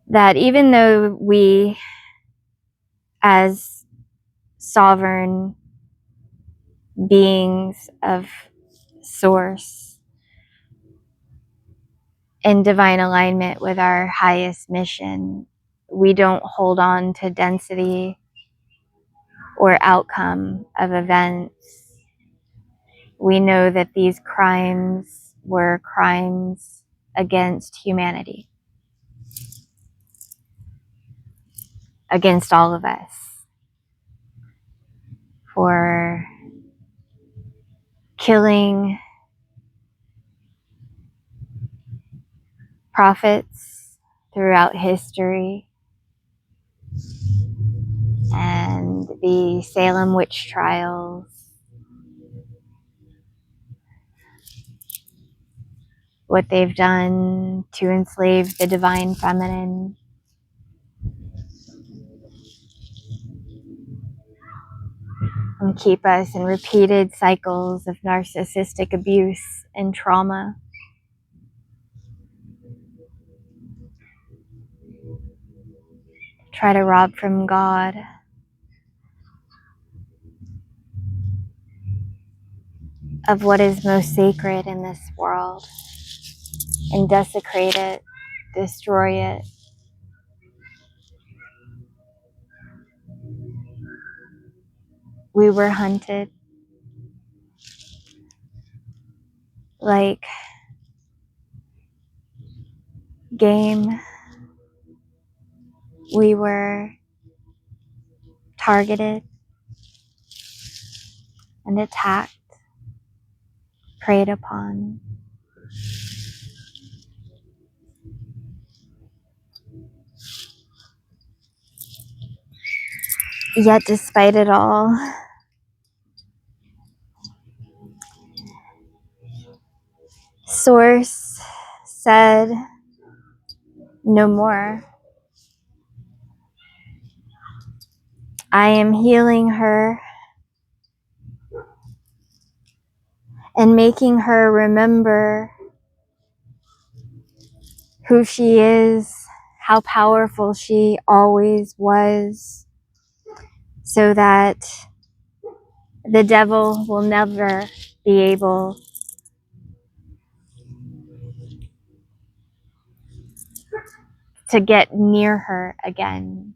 that even though we, as sovereign beings of source, in divine alignment with our highest mission, we don't hold on to density or outcome of events. We know that these crimes were crimes against humanity, against all of us, for killing prophets throughout history, and the Salem witch trials, what they've done to enslave the divine feminine. and keep us in repeated cycles of narcissistic abuse and trauma. Try to rob from God of what is most sacred in this world and desecrate it, destroy it. We were hunted like game. We were targeted and attacked, preyed upon. Yet despite it all, Source said, no more. I am healing her and making her remember who she is, how powerful she always was, so that the devil will never be able to get near her again.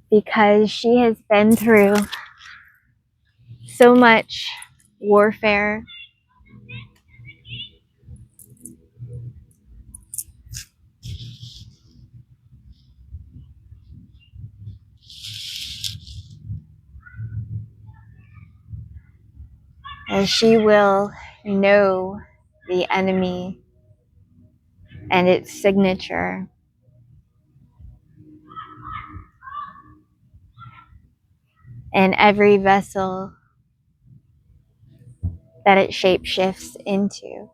Because she has been through so much warfare. And she will know the enemy and its signature. And every vessel that it shapeshifts into.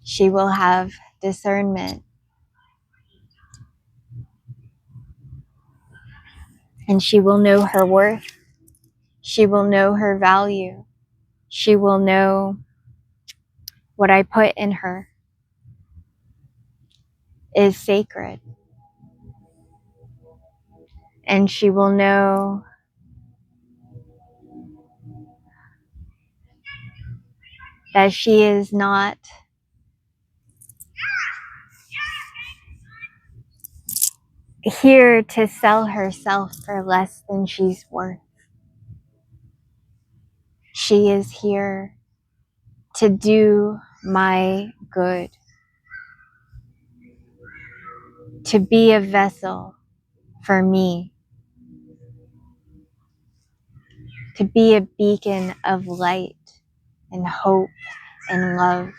She will have discernment. And she will know her worth. She will know her value. She will know what I put in her is sacred. And she will know that she is not here to sell herself for less than she's worth. She is here to do my good, to be a vessel for me, to be a beacon of light and hope and love.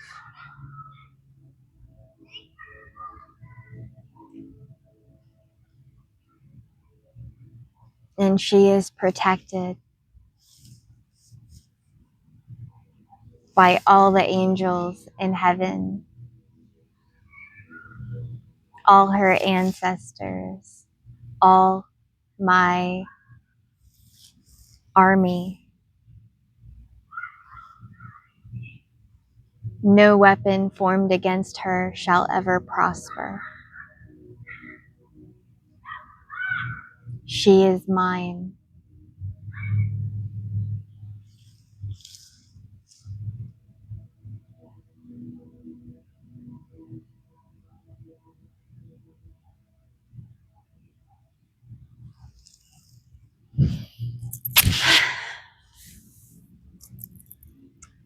And she is protected by all the angels in heaven, all her ancestors, all my army. No weapon formed against her shall ever prosper. She is mine.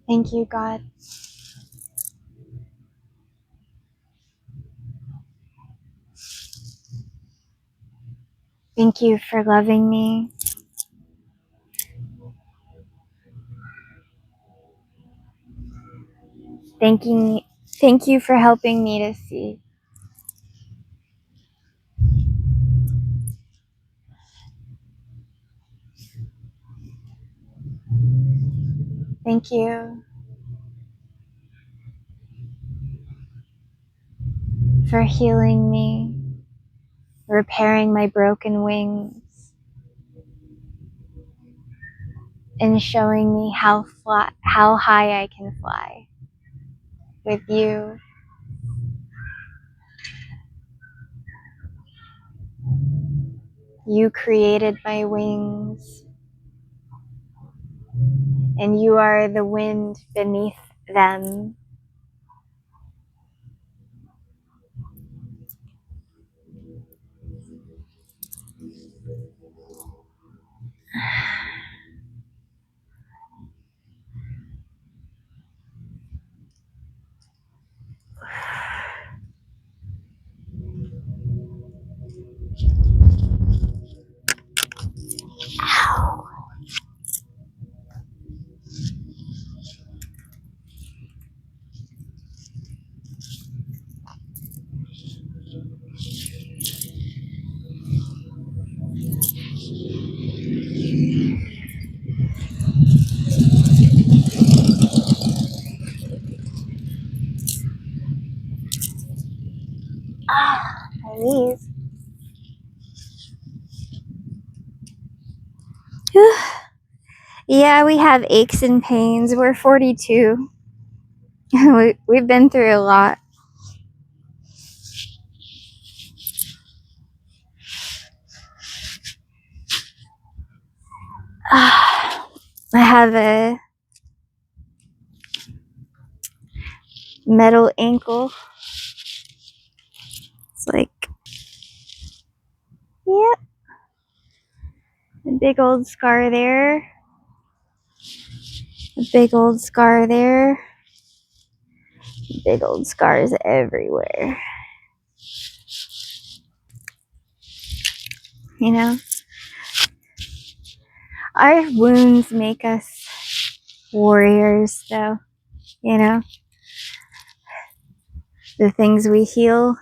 Thank you, God. Thank you for loving me. Thank you for helping me to see. Thank you for healing me, repairing my broken wings, and showing me how high I can fly with you. You created my wings, and you are the wind beneath them. Ow. Ah, my knees. Whew. Yeah, we have aches and pains. We're 42. We've been through a lot. I have a metal ankle. It's like, yep, a big old scar there. A big old scar there. Big old scars everywhere. You know, our wounds make us warriors, though. You know, the things we heal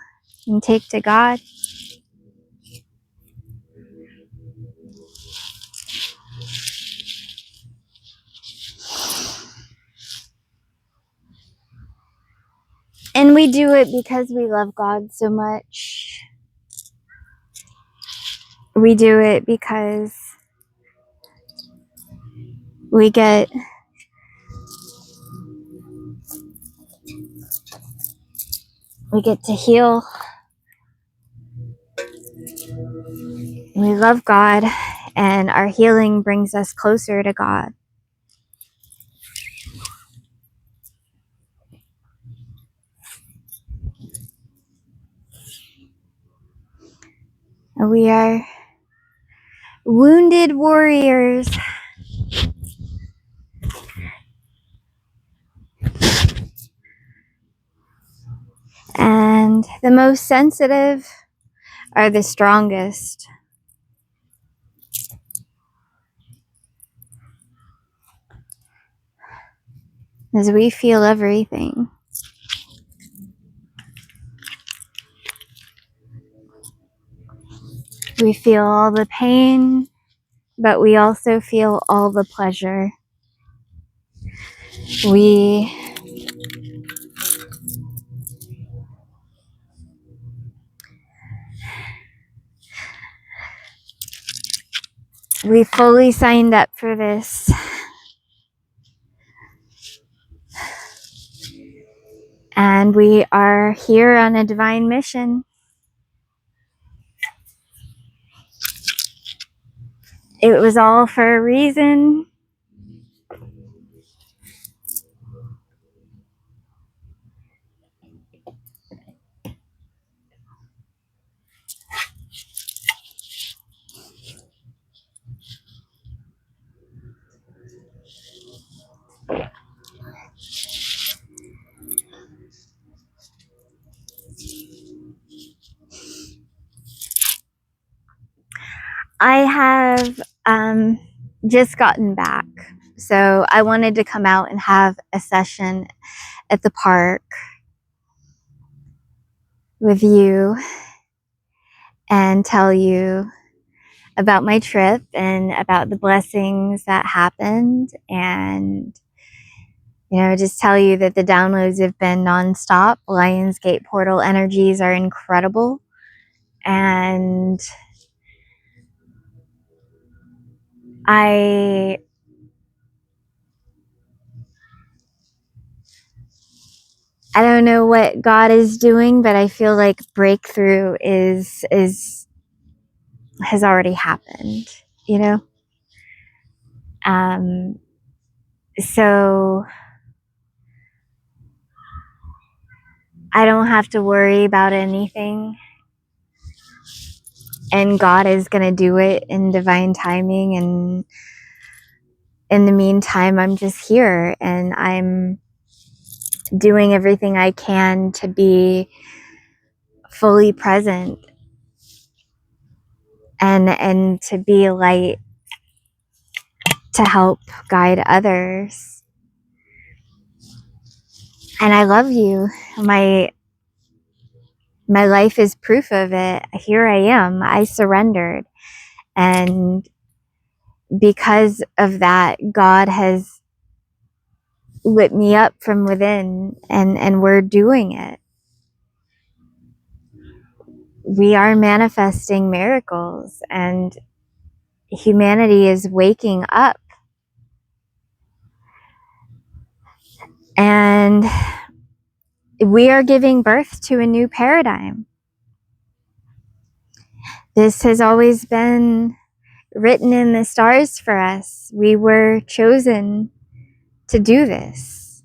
and take to God. And we do it because we love God so much. We do it because we get to heal. We love God, and our healing brings us closer to God. And we are wounded warriors. And the most sensitive are the strongest. As we feel everything. We feel all the pain, but we also feel all the pleasure. We fully signed up for this. And we are here on a divine mission. It was all for a reason. I have just gotten back. So I wanted to come out and have a session at the park with you and tell you about my trip and about the blessings that happened and Just tell you that the downloads have been nonstop. Lionsgate portal energies are incredible. And I don't know what God is doing, but I feel like breakthrough has already happened, So I don't have to worry about anything, and God is going to do it in divine timing. And in the meantime, I'm just here, and I'm doing everything I can to be fully present and to be a light to help guide others. And I love you. My life is proof of it. Here I am. I surrendered. And because of that, God has lit me up from within, and we're doing it. We are manifesting miracles, and humanity is waking up. And we are giving birth to a new paradigm. This has always been written in the stars for us. We were chosen to do this.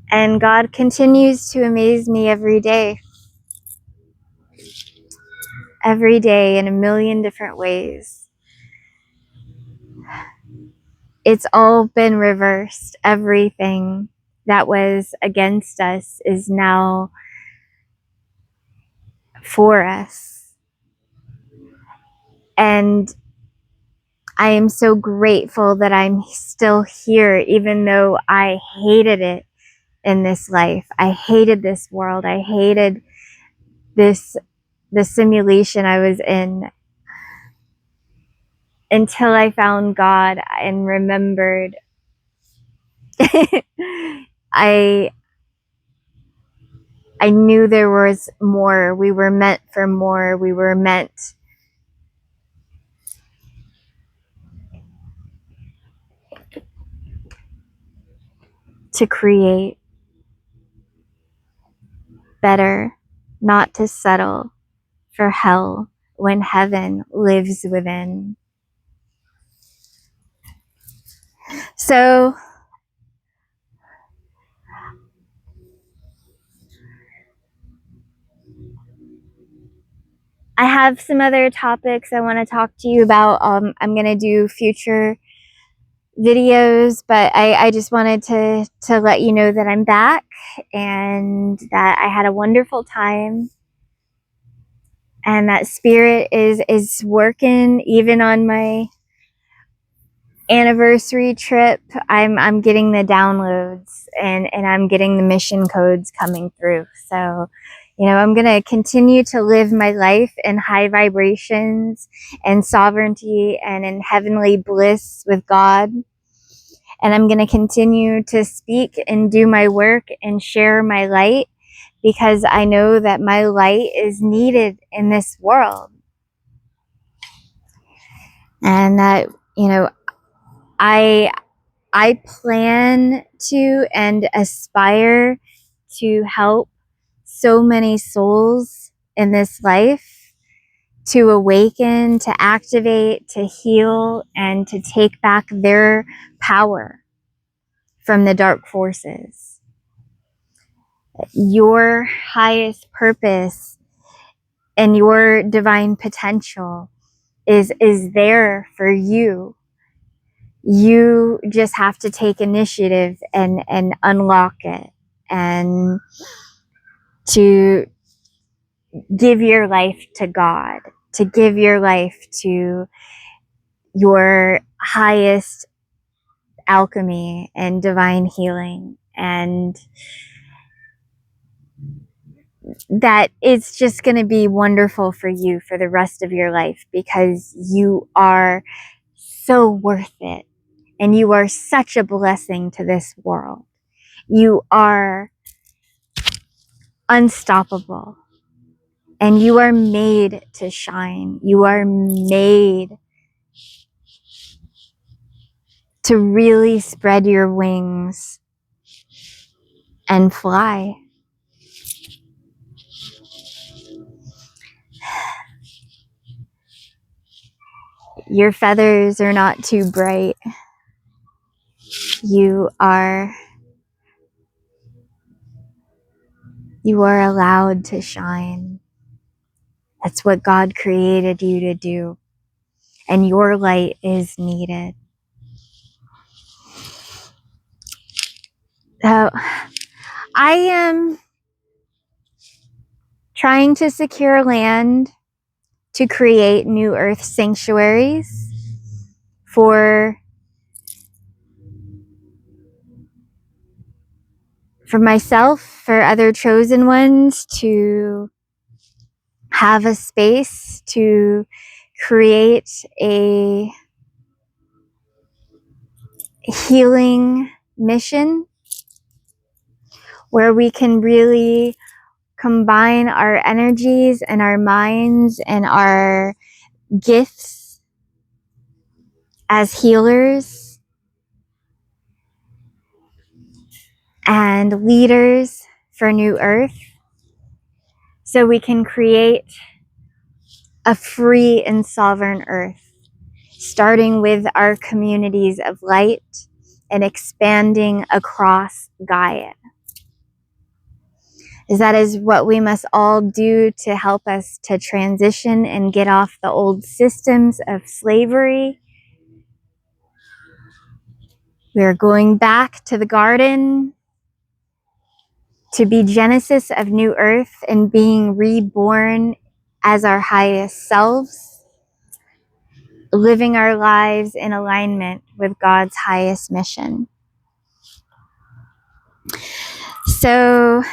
And God continues to amaze me every day in a million different ways. It's all been reversed. Everything that was against us is now for us. And I am so grateful that I'm still here, even though I hated it in this life. I hated this world. I hated the simulation I was in, until I found God and remembered I knew there was more. We were meant for more. We were meant to create better, not to settle for hell when heaven lives within. So I have some other topics I want to talk to you about. I'm going to do future videos, but I just wanted to let you know that I'm back and that I had a wonderful time, and that spirit is working even on my anniversary trip. I'm getting the downloads, and I'm getting the mission codes coming through. So I'm going to continue to live my life in high vibrations and sovereignty and in heavenly bliss with God. And I'm going to continue to speak and do my work and share my light, because I know that my light is needed in this world. And that, I plan to and aspire to help so many souls in this life to awaken, to activate, to heal, and to take back their power from the dark forces. Your highest purpose and your divine potential is there for you. You just have to take initiative and unlock it, and to give your life to God, to give your life to your highest alchemy and divine healing. And that it's just going to be wonderful for you for the rest of your life, because you are so worth it. And you are such a blessing to this world. You are unstoppable. And you are made to shine. You are made to really spread your wings and fly. Your feathers are not too bright. You are allowed to shine. That's what God created you to do. And your light is needed. So I am trying to secure land to create new earth sanctuaries for myself, for other chosen ones, to have a space to create a healing mission where we can really combine our energies and our minds and our gifts as healers and leaders for New Earth, so we can create a free and sovereign Earth, starting with our communities of light and expanding across Gaia. That is what we must all do to help us to transition and get off the old systems of slavery. We are going back to the garden to be Genesis of New Earth and being reborn as our highest selves, living our lives in alignment with God's highest mission. So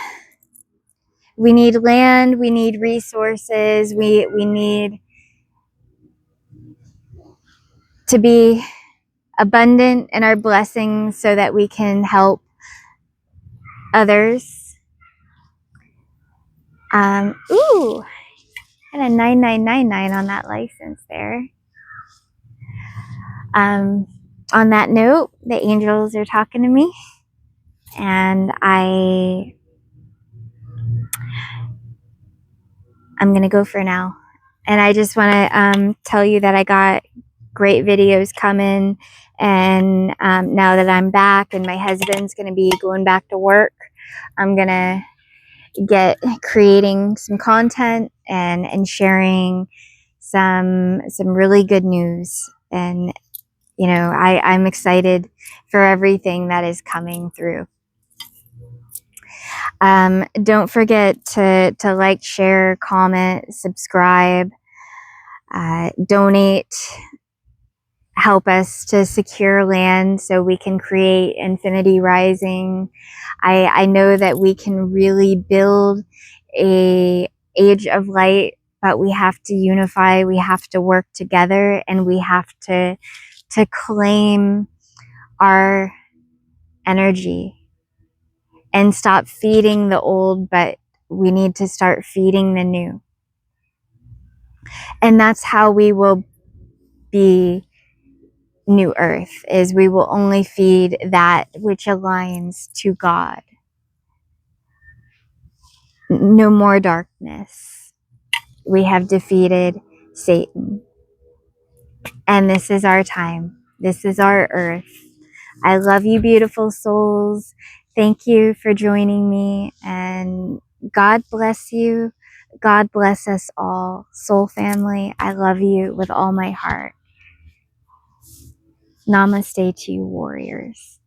we need land, we need resources, we need to be abundant in our blessings so that we can help others. Ooh, had a 9999 on that license there. On that note, the angels are talking to me, and I'm gonna go for now. And I just want to tell you that I got great videos coming, and now that I'm back and my husband's gonna be going back to work, I'm gonna get creating some content and sharing some really good news. And you know, I'm excited for everything that is coming through. Don't forget to like, share, comment, subscribe, donate, help us to secure land so we can create Infinity Rising. I know that we can really build a age of light, but we have to unify, we have to work together, and we have to claim our energy and stop feeding the old, but we need to start feeding the new. And that's how we will be New Earth, is we will only feed that which aligns to God. No more darkness. We have defeated Satan. And this is our time. This is our Earth. I love you, beautiful souls. Thank you for joining me, and God bless you. God bless us all. Soul family, I love you with all my heart. Namaste to you, warriors.